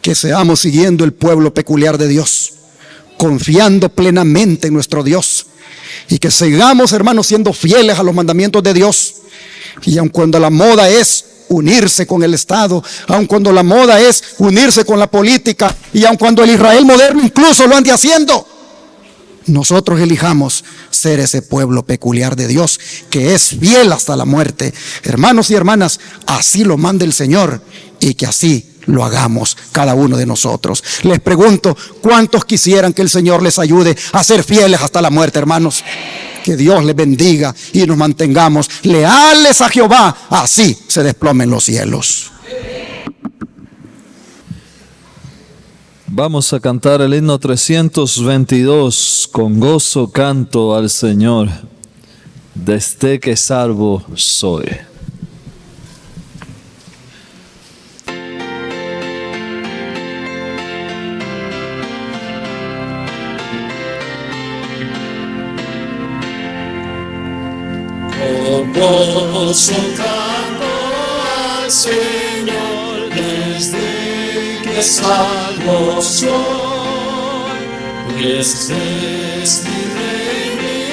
que seamos siguiendo el pueblo peculiar de Dios, confiando plenamente en nuestro Dios. Y que sigamos, hermanos, siendo fieles a los mandamientos de Dios. Y aun cuando la moda es unirse con el Estado, aun cuando la moda es unirse con la política, y aun cuando el Israel moderno incluso lo ande haciendo, nosotros elijamos ser ese pueblo peculiar de Dios, que es fiel hasta la muerte. Hermanos y hermanas, así lo manda el Señor, y que así lo hagamos cada uno de nosotros. Les pregunto, ¿cuántos quisieran que el Señor les ayude a ser fieles hasta la muerte, hermanos? Que Dios les bendiga y nos mantengamos leales a Jehová, así se desplomen los cielos. Vamos a cantar el himno 322, con gozo canto al Señor, desde que salvo soy. Con gozo canto al Señor, desde que salvo soy, pues es mi Rey,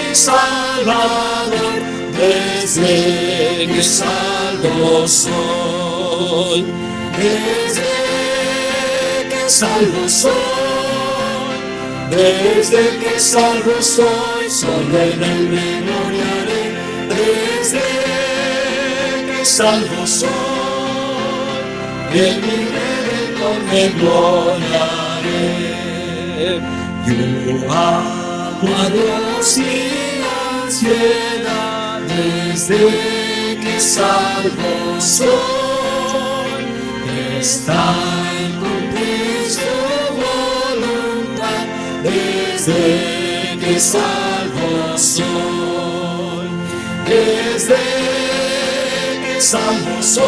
mi Salvador, desde que salvo soy, desde que salvo soy, desde que salvo soy, solo en él me gloriaré. Desde que salvo soy, en mi Redentor me gloriaré. Yo amo a Dios sin ansiedad, desde que salvo soy, está en cumplir su voluntad, desde que salvo soy. Desde que salvo soy,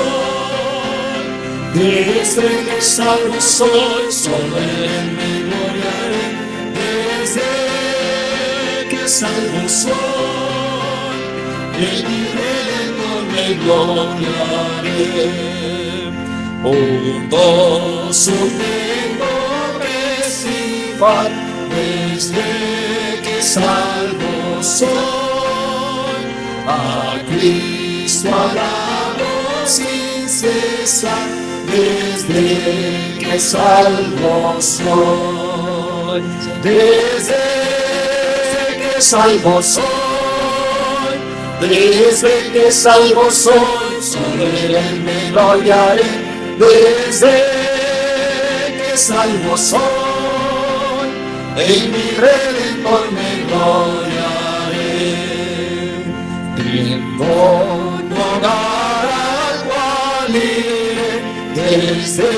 desde que salvo soy, solo en él me gloriaré. Desde que salvo soy, en mi Redentor me gloriaré. Un gozo tengo que sin par, desde que salvo soy. A Cristo alabo sin cesar, desde que salvo soy. Desde que salvo soy, desde que salvo soy, solo en él me gloriaré. Desde que salvo soy, en mi Redentor me gloriaré. Tengo un hogar al cual iré, desde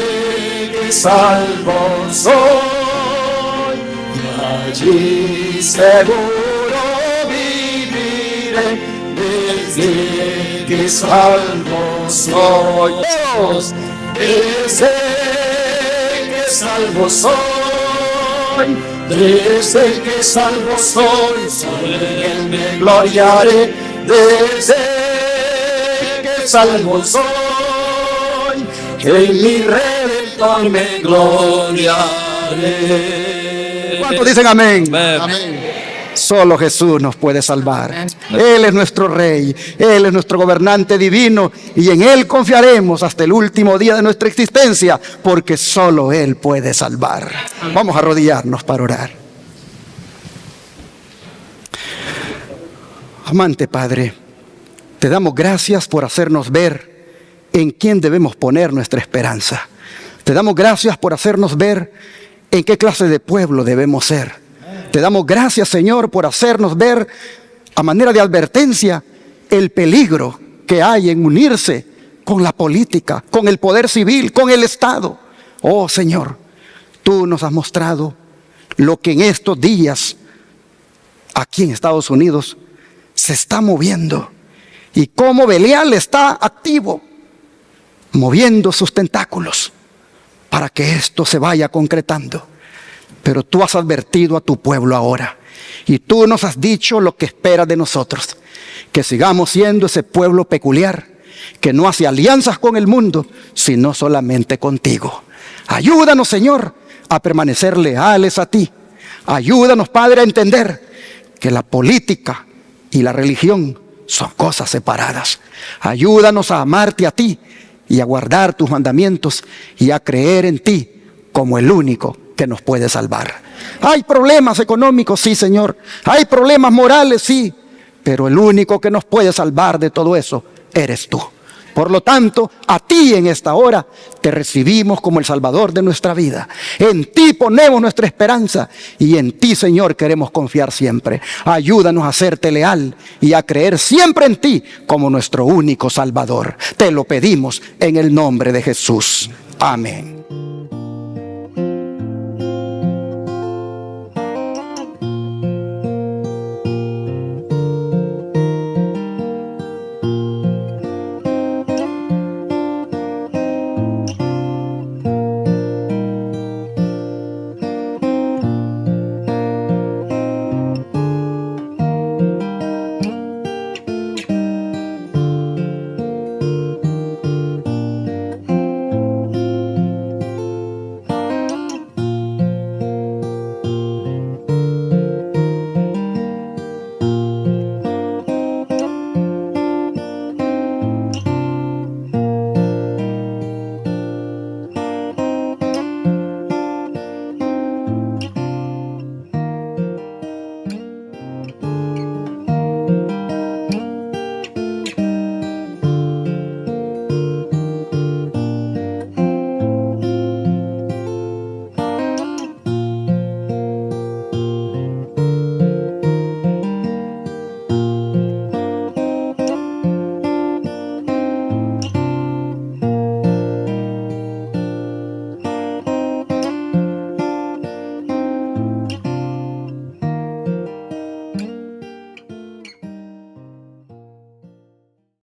que salvo soy, y allí seguro viviré, desde que salvo soy. Dios, desde que salvo soy, desde que salvo soy, solo en él me gloriaré. Desde que salvo soy, en mi Redentor me gloriaré. ¿Cuántos dicen amén? Amén. Solo Jesús nos puede salvar. Él es nuestro Rey, Él es nuestro gobernante divino, y en Él confiaremos hasta el último día de nuestra existencia, porque solo Él puede salvar. Vamos a arrodillarnos para orar. Amante Padre, te damos gracias por hacernos ver en quién debemos poner nuestra esperanza. Te damos gracias por hacernos ver en qué clase de pueblo debemos ser. Te damos gracias, Señor, por hacernos ver a manera de advertencia el peligro que hay en unirse con la política, con el poder civil, con el Estado. Oh Señor, tú nos has mostrado lo que en estos días aquí en Estados Unidos se está moviendo, y cómo Belial está activo, moviendo sus tentáculos para que esto se vaya concretando. Pero tú has advertido a tu pueblo ahora, y tú nos has dicho lo que esperas de nosotros, que sigamos siendo ese pueblo peculiar, que no hace alianzas con el mundo, sino solamente contigo. Ayúdanos, Señor, a permanecer leales a ti. Ayúdanos, Padre, a entender que la política y la religión son cosas separadas. Ayúdanos a amarte a ti y a guardar tus mandamientos y a creer en ti como el único que nos puede salvar. Hay problemas económicos, sí, Señor. Hay problemas morales, sí. Pero el único que nos puede salvar de todo eso eres tú. Por lo tanto, a ti en esta hora te recibimos como el Salvador de nuestra vida. En ti ponemos nuestra esperanza y en ti, Señor, queremos confiar siempre. Ayúdanos a serte leal y a creer siempre en ti como nuestro único Salvador. Te lo pedimos en el nombre de Jesús. Amén.